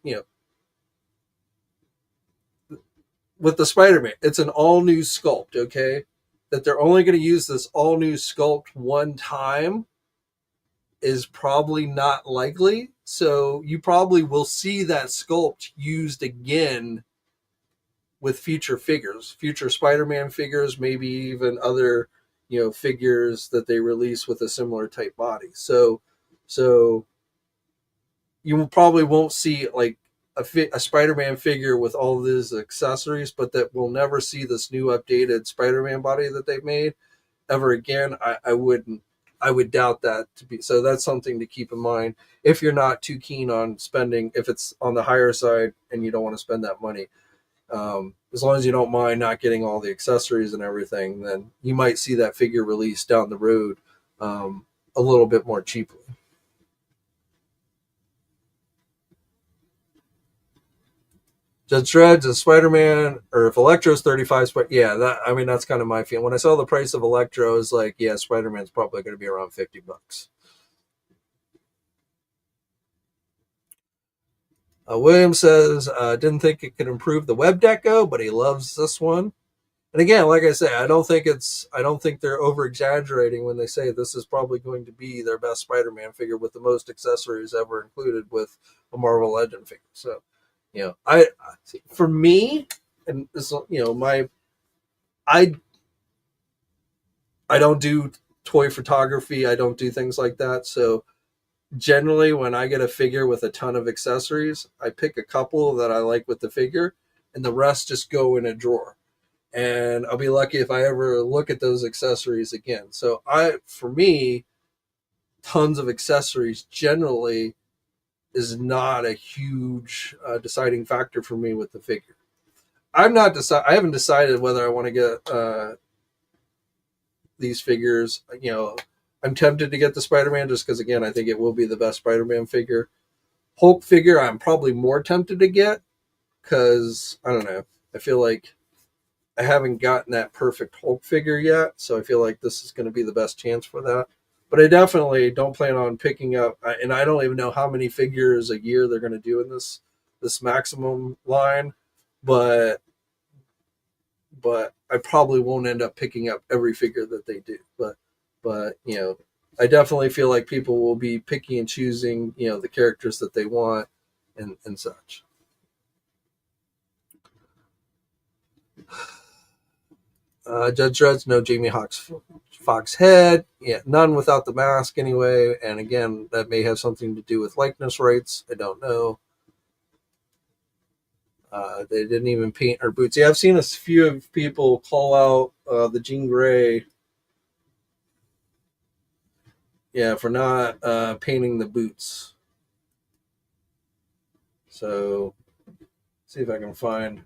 with the Spider-Man, it's an all new sculpt, okay? That they're only going to use this all new sculpt one time is probably not likely. So you probably will see that sculpt used again with future figures, future Spider-Man figures, maybe even other, figures that they release with a similar type body. So you probably won't see like a Spider-Man figure with all of these accessories, but that we'll never see this new updated Spider-Man body that they've made ever again. I would doubt that to be so. That's something to keep in mind if you're not too keen on spending, if it's on the higher side and you don't want to spend that money. As long as you don't mind not getting all the accessories and everything, then you might see that figure released down the road a little bit more cheaply. Judge Dredd is Spider-Man, or if Electro's 35, yeah, that's kind of my feeling. When I saw the price of Electro, I was like, yeah, Spider-Man's probably going to be around $50. William says, didn't think it could improve the web deco, but he loves this one. And again, like I say, I don't think they're over exaggerating when they say this is probably going to be their best Spider-Man figure with the most accessories ever included with a Marvel Legend figure. So, for me, and this, I I don't do toy photography. I don't do things like that. So generally, when I get a figure with a ton of accessories, I pick a couple that I like with the figure, and the rest just go in a drawer. And I'll be lucky if I ever look at those accessories again. So for me, tons of accessories generally is not a huge deciding factor for me with the figure. I haven't decided whether I want to get these figures. I'm tempted to get the Spider-Man just because, again, I think it will be the best Spider-Man figure. Hulk figure, I'm probably more tempted to get because, I don't know, I feel like I haven't gotten that perfect Hulk figure yet, so I feel like this is going to be the best chance for that. But I definitely don't plan on picking up, and I don't even know how many figures a year they're going to do in this maximum line, but I probably won't end up picking up every figure that they do. But I definitely feel like people will be picky and choosing the characters that they want and such. Judge Dredd's no Jamie Foxx head. Yeah, none without the mask anyway. And again, that may have something to do with likeness rights. I don't know. They didn't even paint her boots. Yeah, I've seen a few of people call out the Jean Grey. Yeah, for not painting the boots. So, see if I can find.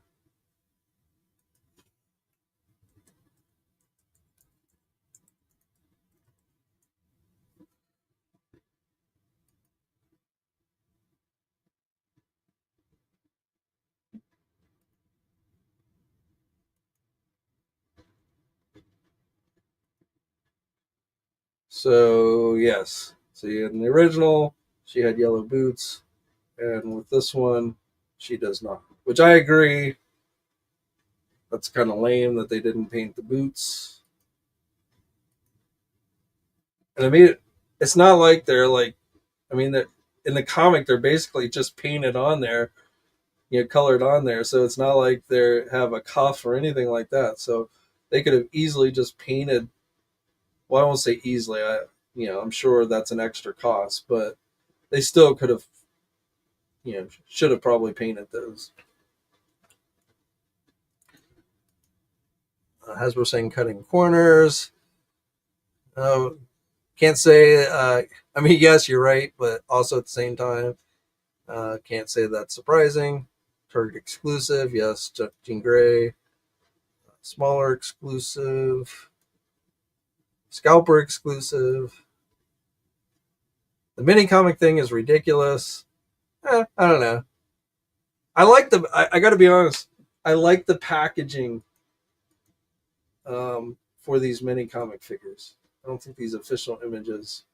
So yes, see, in the original, she had yellow boots, and with this one, she does not. Which I agree. That's kind of lame that they didn't paint the boots. And I mean, it's not like they're like, I mean, that in the comic they're basically just painted on there, colored on there. So it's not like they have a cuff or anything like that. So they could have easily just painted. Well, I won't say easily. I'm sure that's an extra cost, but they still could have, should have probably painted those. As we're saying, cutting corners. Uh, can't say. I mean, yes, you're right, but also at the same time, can't say that's surprising. Target exclusive, yes. Jean Grey. Smaller exclusive. Scalper exclusive. The mini comic thing is ridiculous. I don't know. I like the. I got to be honest. I like the packaging for these mini comic figures. I don't think these official images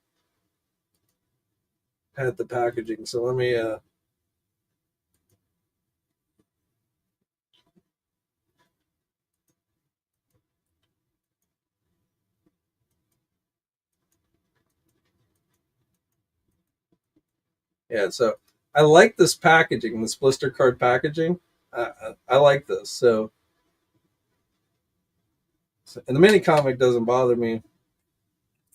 had the packaging. So let me. Yeah. So I like this packaging, this blister card packaging. I like this. And the mini comic doesn't bother me.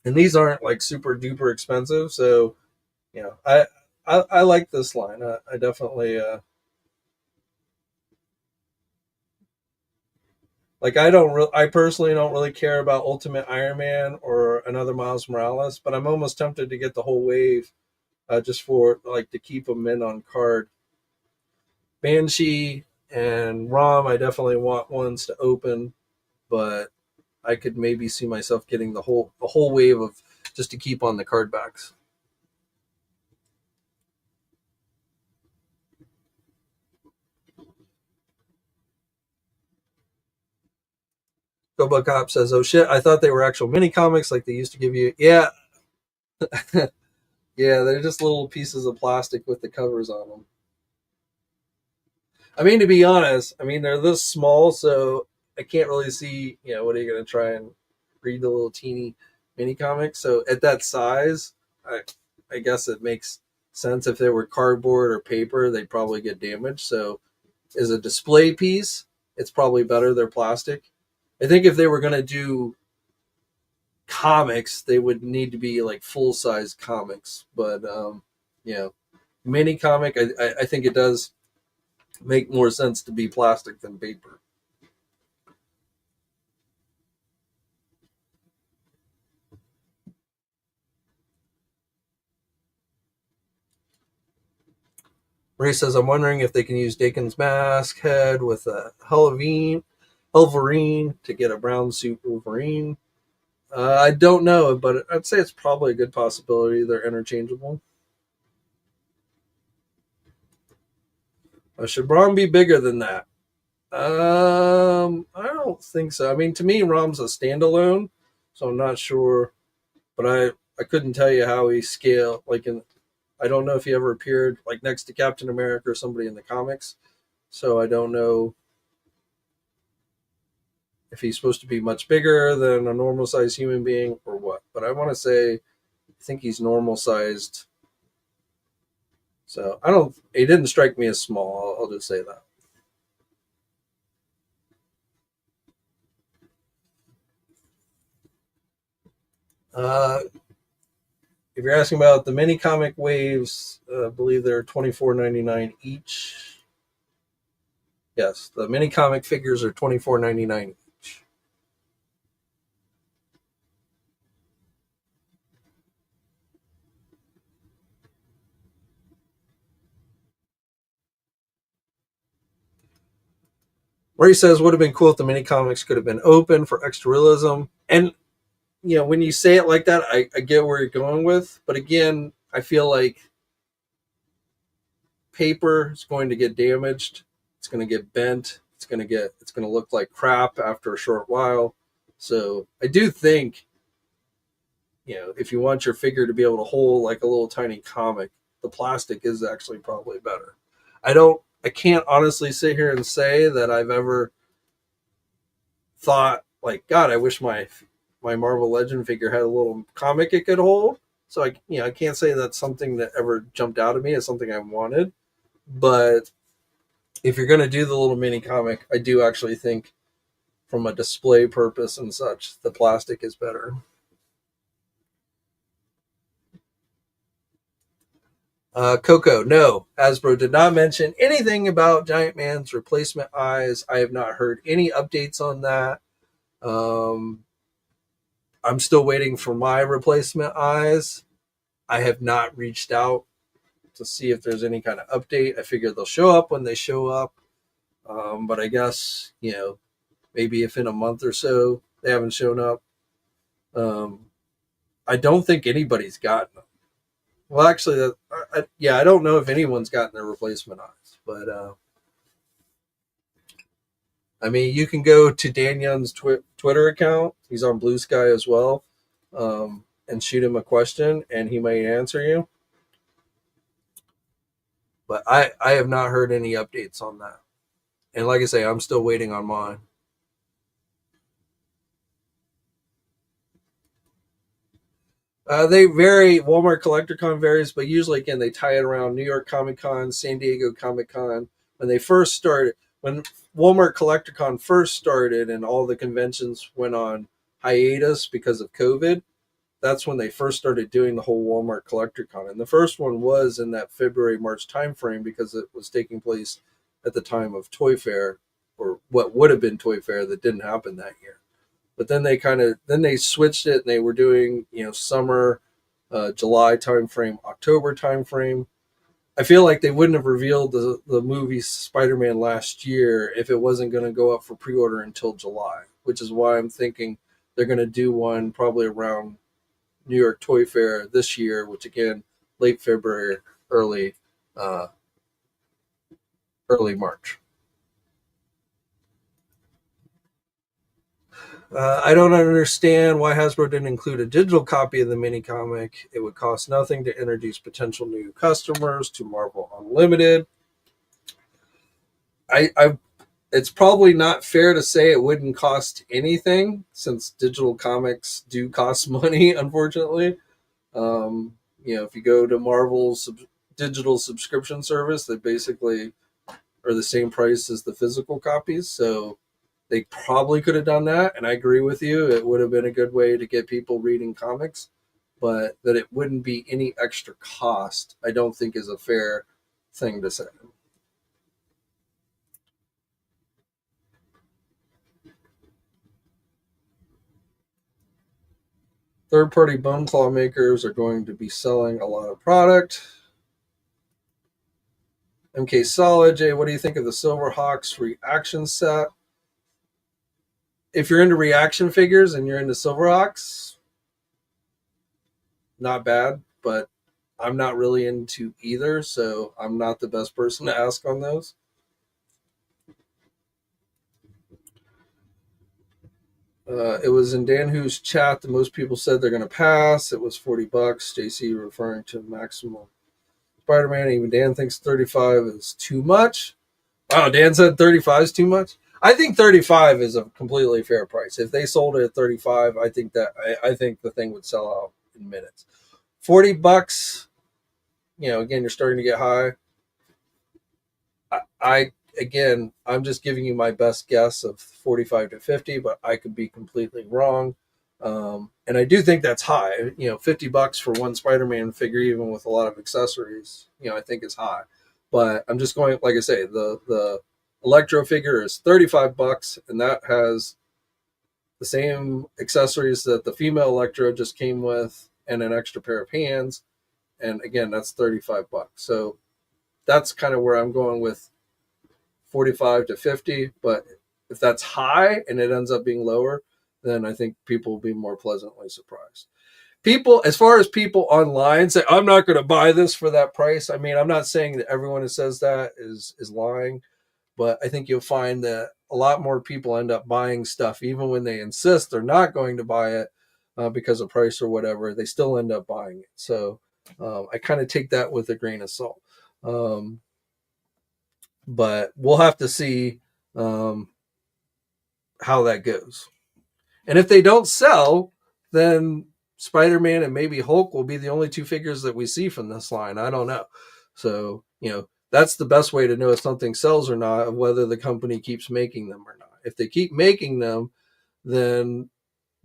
And these aren't like super duper expensive. So I like this line. I definitely like. I personally don't really care about Ultimate Iron Man or another Miles Morales, but I'm almost tempted to get the whole wave, just for like to keep them in on card. Banshee and Rom, I definitely want ones to open, but I could maybe see myself getting the whole wave of just to keep on the card backs. Gobo Cop says, "Oh shit! I thought they were actual mini comics like they used to give you." Yeah, yeah, they're just little pieces of plastic with the covers on them. I mean, to be honest, I mean they're this small, so I can't really see. What are you going to try and read the little teeny mini comics? So at that size, I guess it makes sense. If they were cardboard or paper, they'd probably get damaged. So as a display piece, it's probably better they're plastic. I think if they were going to do comics, they would need to be like full size comics. But yeah, mini comic, I think it does make more sense to be plastic than paper. Ray says, I'm wondering if they can use Dakin's mask head with a Wolverine to get a brown suit Wolverine. I don't know, but I'd say it's probably a good possibility. They're interchangeable. Should Braun be bigger than that? I don't think so. I mean, to me, Rom's a standalone, so I'm not sure. But I couldn't tell you how he scaled. I don't know if he ever appeared like next to Captain America or somebody in the comics. So I don't know if he's supposed to be much bigger than a normal sized human being or what. But I want to say, I think he's normal sized. So I don't. He didn't strike me as small. I'll just say that. Uh, if you're asking about the mini comic waves, I believe they're $24.99 each. Yes, the mini comic figures are $24.99 each. Where he says would have been cool if the mini comics could have been open for extra realism. And when you say it like that, I get where you're going with. But again, I feel like paper is going to get damaged. It's going to get bent. It's going to look like crap after a short while. So I do think, if you want your figure to be able to hold like a little tiny comic, the plastic is actually probably better. I can't honestly sit here and say that I've ever thought like, God, I wish my Marvel Legend figure had a little comic it could hold. So I can't say that's something that ever jumped out at me as something I wanted. But if you're going to do the little mini comic, I do actually think from a display purpose and such, the plastic is better. Coco, no. Hasbro did not mention anything about Giant Man's replacement eyes. I have not heard any updates on that. I'm still waiting for my replacement eyes. I have not reached out to see if there's any kind of update. I figure they'll show up when they show up. But I guess, maybe if in a month or so they haven't shown up. I don't think anybody's gotten them. Well, actually, I don't know if anyone's gotten their replacement eyes. But, I mean, you can go to Dan Young's Twitter account. He's on Blue Sky as well. And shoot him a question, and he might answer you. But I have not heard any updates on that. And like I say, I'm still waiting on mine. They vary. Walmart CollectorCon varies, but usually, again, they tie it around New York Comic Con, San Diego Comic Con. When Walmart CollectorCon first started and all the conventions went on hiatus because of COVID, that's when they first started doing the whole Walmart CollectorCon. And the first one was in that February, March timeframe because it was taking place at the time of Toy Fair, or what would have been Toy Fair that didn't happen that year. But then they switched it and they were doing, summer, July timeframe, October timeframe. I feel like they wouldn't have revealed the movie Spider-Man last year if it wasn't going to go up for pre-order until July, which is why I'm thinking they're going to do one probably around New York Toy Fair this year, which again, late February, early March. I don't understand why Hasbro didn't include a digital copy of the mini comic. It would cost nothing to introduce potential new customers to Marvel Unlimited. It's probably not fair to say it wouldn't cost anything, since digital comics do cost money, unfortunately. If you go to Marvel's digital subscription service, they basically are the same price as the physical copies. So they probably could have done that, and I agree with you. It would have been a good way to get people reading comics, but that it wouldn't be any extra cost, I don't think is a fair thing to say. Third-party bone claw makers are going to be selling a lot of product. MK Solid, Jay, what do you think of the Silverhawks reaction set? If you're into reaction figures and you're into Silverhawks, not bad, but I'm not really into either, so I'm not the best person to ask on those. It was in Dan Hu's chat that most people said they're going to pass. It was $40. JC referring to Maximum Spider-Man. Even Dan thinks 35 is too much. Wow, Dan said 35 is too much. I think 35 is a completely fair price. If they sold it at 35, I think the thing would sell out in minutes. $40, again, you're starting to get high. I'm just giving you my best guess of 45 to 50, but I could be completely wrong. And I do think that's high. $50 for one Spider-Man figure, even with a lot of accessories, I think is high. But I'm just going, like I say, the Electro figure is $35, and that has the same accessories that the female Electro just came with, and an extra pair of hands. And again, that's $35. So that's kind of where I'm going with 45 to 50. But if that's high and it ends up being lower, then I think people will be more pleasantly surprised. People, as far as people online say, I'm not going to buy this for that price. I mean, I'm not saying that everyone who says that is lying, but I think you'll find that a lot more people end up buying stuff even when they insist they're not going to buy it, because of price or whatever, they still end up buying it. So I kind of take that with a grain of salt. But we'll have to see how that goes. And if they don't sell, then Spider-Man and maybe Hulk will be the only two figures that we see from this line. I don't know. So, that's the best way to know if something sells or not, whether the company keeps making them or not. If they keep making them, then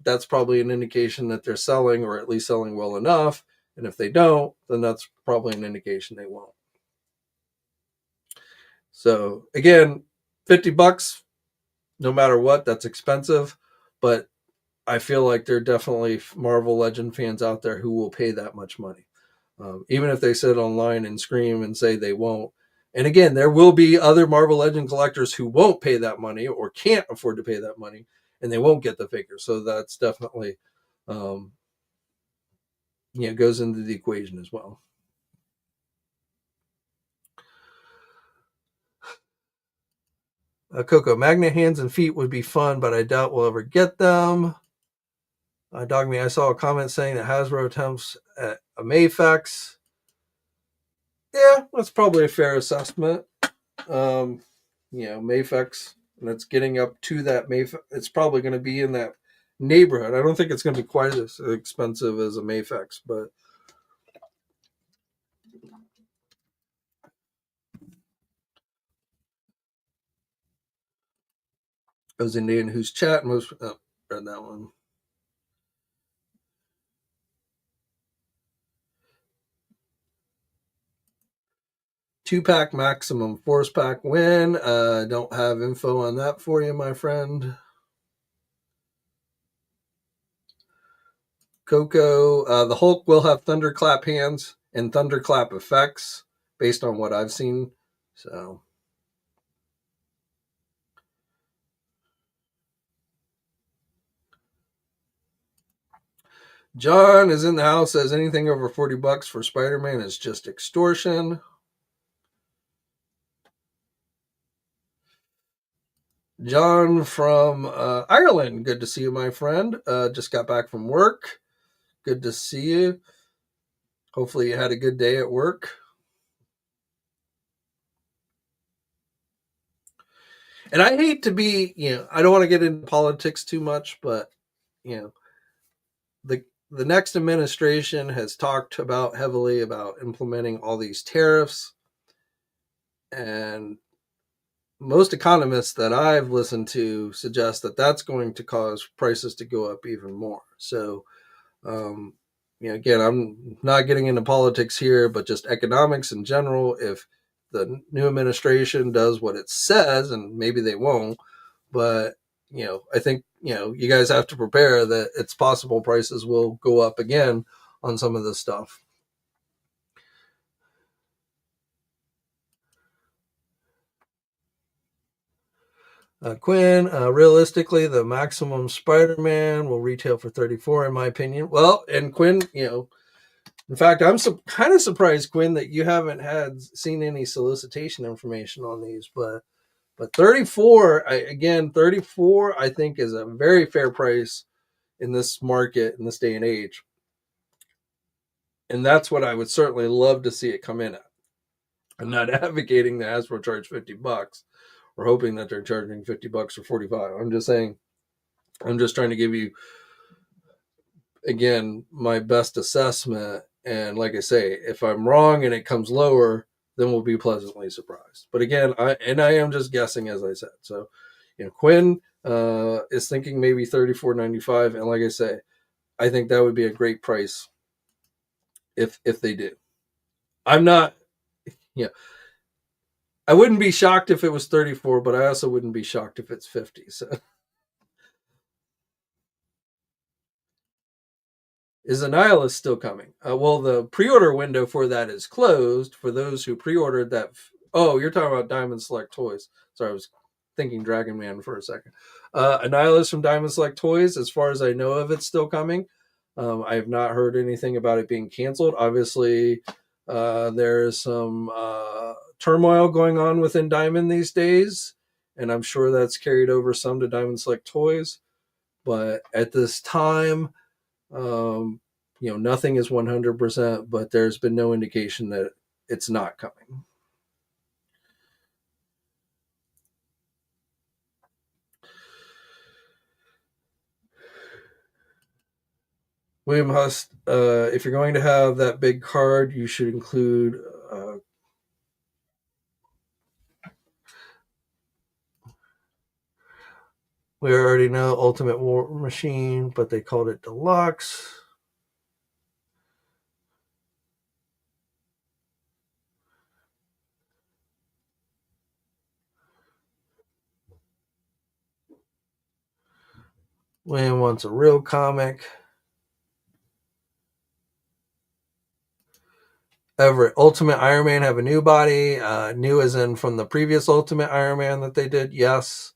that's probably an indication that they're selling, or at least selling well enough. And if they don't, then that's probably an indication they won't. So again, $50, no matter what, that's expensive. But I feel like there are definitely Marvel Legend fans out there who will pay that much money. Even if they sit online and scream and say they won't. And again, there will be other Marvel Legend collectors who won't pay that money or can't afford to pay that money, and they won't get the figure. So that's definitely, goes into the equation as well. Coco, magnet hands and feet would be fun, but I doubt we'll ever get them. Dog Me, I saw a comment saying that Hasbro attempts at a Mayfex. Yeah, that's probably a fair assessment. Mayfex, and it's getting up to that Mayfex. It's probably going to be in that neighborhood. I don't think it's going to be quite as expensive as a Mayfex, but I was Indian whose chat most read that one. 2-pack maximum force pack win. Don't have info on that for you, my friend. Coco, the Hulk will have thunderclap hands and thunderclap effects based on what I've seen. So John is in the house, says anything over $40 for Spider-Man is just extortion. John from Ireland, good to see you, my friend. Just got back from work. Good to see you. Hopefully you had a good day at work. And I hate to be, I don't want to get into politics too much, but, the next administration has talked about heavily about implementing all these tariffs. And most economists that I've listened to suggest that that's going to cause prices to go up even more. So, again, I'm not getting into politics here, but just economics in general. If the new administration does what it says, and maybe they won't, but I think you guys have to prepare that it's possible prices will go up again on some of this stuff. Quinn, realistically, the maximum Spider-Man will retail for $34, in my opinion. Well, and Quinn, in fact, I'm kind of surprised, Quinn, that you haven't seen any solicitation information on these, but 34, 34, I think is a very fair price in this market, in this day and age. And that's what I would certainly love to see it come in at. I'm not advocating that Hasbro charge $50. We're hoping that they're charging $50 or 45. I'm just saying, I'm just trying to give you, again, my best assessment. And like I say, if I'm wrong and it comes lower, then we'll be pleasantly surprised. But again, I am just guessing, as I said. So, Quinn is thinking maybe $34.95, and like I say, I think that would be a great price if they do. I'm not, I wouldn't be shocked if it was 34, but I also wouldn't be shocked if it's 50. So, is Annihilus still coming? Well, the pre-order window for that is closed for those who pre-ordered that. Oh, you're talking about Diamond Select Toys. Sorry, I was thinking Dragon Man for a second. Annihilus from Diamond Select Toys, as far as I know of, it's still coming. I have not heard anything about it being canceled. Obviously, there is some turmoil going on within Diamond these days, and I'm sure that's carried over some to Diamond Select Toys. But at this time, Nothing is 100%, but there's been no indication that it's not coming. William Hust, if you're going to have that big card, you should include. We already know Ultimate War Machine, but they called it Deluxe. William wants a real comic. Everett, Ultimate Iron Man have a new body. New as in from the previous Ultimate Iron Man that they did. Yes.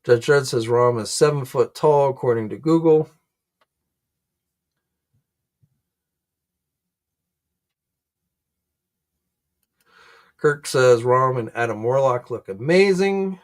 Judge Dredd says Rom is 7 foot tall, according to Google. Kirk says Rom and Adam Warlock look amazing.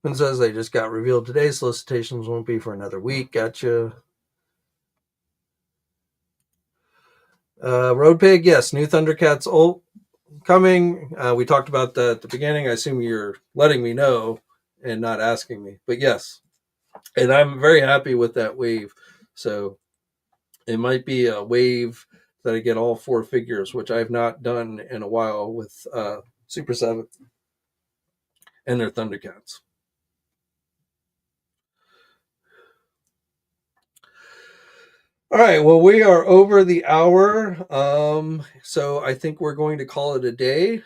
And says they just got revealed today. Solicitations won't be for another week. Gotcha. Road Pig, yes. New ThunderCats coming. We talked about that at the beginning. I assume you're letting me know and not asking me. But yes. And I'm very happy with that wave. So it might be a wave that I get all 4 figures, which I've not done in a while with Super 7 and their ThunderCats. All right, well, we are over the hour. So I think we're going to call it a day.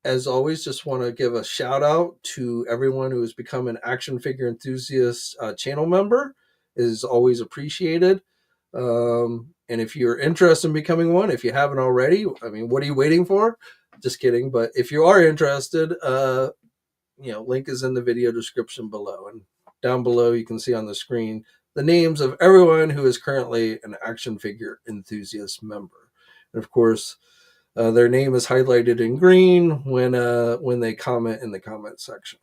As always, just want to give a shout out to everyone who has become an action figure enthusiast channel member. It is always appreciated. And if you're interested in becoming one, if you haven't already, I mean, what are you waiting for? Just kidding. But if you are interested, link is in the video description below. And down below, you can see on the screen the names of everyone who is currently an action figure enthusiast member. And of course, their name is highlighted in green when they comment in the comment section.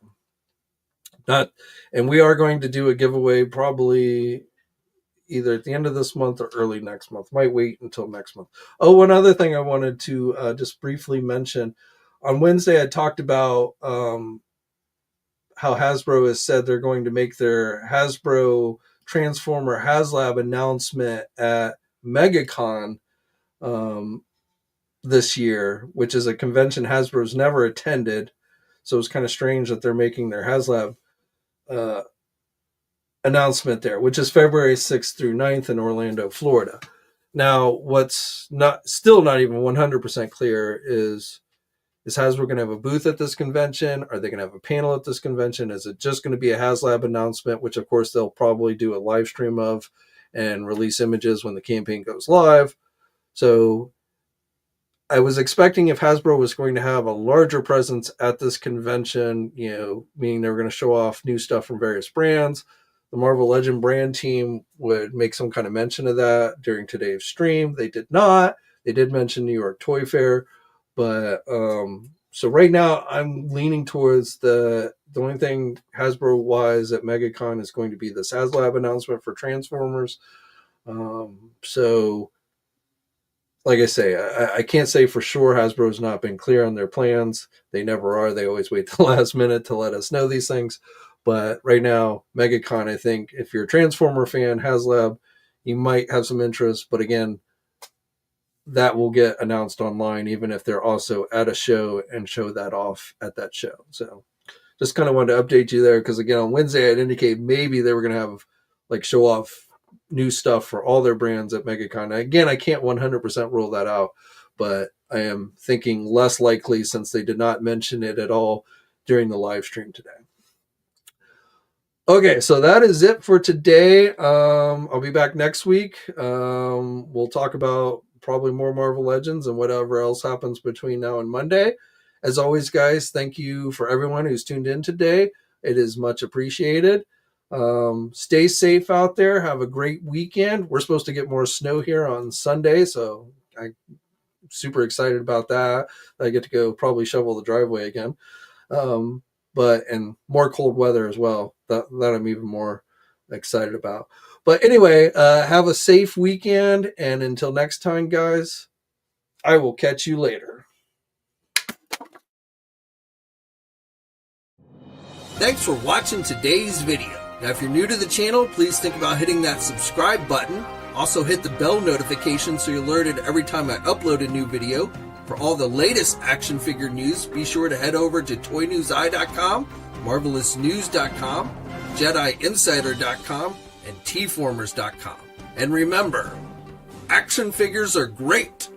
And we are going to do a giveaway probably either at the end of this month or early next month. Might wait until next month. Oh, one other thing I wanted to just briefly mention. On Wednesday, I talked about how Hasbro has said they're going to make their Hasbro Transformer HasLab announcement at MegaCon this year, which is a convention Hasbro's never attended. So it's kind of strange that they're making their HasLab announcement there, which is February 6th through 9th in Orlando, Florida. Now, what's still not even 100% clear is Hasbro going to have a booth at this convention? Are they going to have a panel at this convention? Is it just going to be a HasLab announcement, which of course they'll probably do a live stream of and release images when the campaign goes live? So I was expecting if Hasbro was going to have a larger presence at this convention, meaning they were going to show off new stuff from various brands, the Marvel Legend brand team would make some kind of mention of that during today's stream. They did not. They did mention New York Toy Fair. But so right now I'm leaning towards the only thing Hasbro wise at MegaCon is going to be this HasLab announcement for Transformers. So like I say, I can't say for sure Hasbro's not been clear on their plans. They never are. They always wait the last minute to let us know these things. But right now, MegaCon, I think if you're a Transformer fan, HasLab, you might have some interest. But again, that will get announced online, even if they're also at a show and show that off at that show. So just kind of wanted to update you there because, again, on Wednesday, I'd indicate maybe they were going to have show off, new stuff for all their brands at MegaCon. Again, I can't 100% rule that out, but I am thinking less likely since they did not mention it at all during the live stream today. Okay, so that is it for today. I'll be back next week. We'll talk about probably more Marvel Legends and whatever else happens between now and Monday. As always, guys, thank you for everyone who's tuned in today. It is much appreciated. Stay safe out there. Have a great weekend. We're supposed to get more snow here on Sunday, so I'm super excited about that. I get to go probably shovel the driveway again. And more cold weather as well. That I'm even more excited about. But anyway, have a safe weekend, and until next time, guys, I will catch you later. Thanks for watching today's video. Now, if you're new to the channel, please think about hitting that subscribe button. Also hit the bell notification so you're alerted every time I upload a new video. For all the latest action figure news, be sure to head over to ToyNewsEye.com, MarvelousNews.com, JediInsider.com, and TFormers.com. And remember, action figures are great,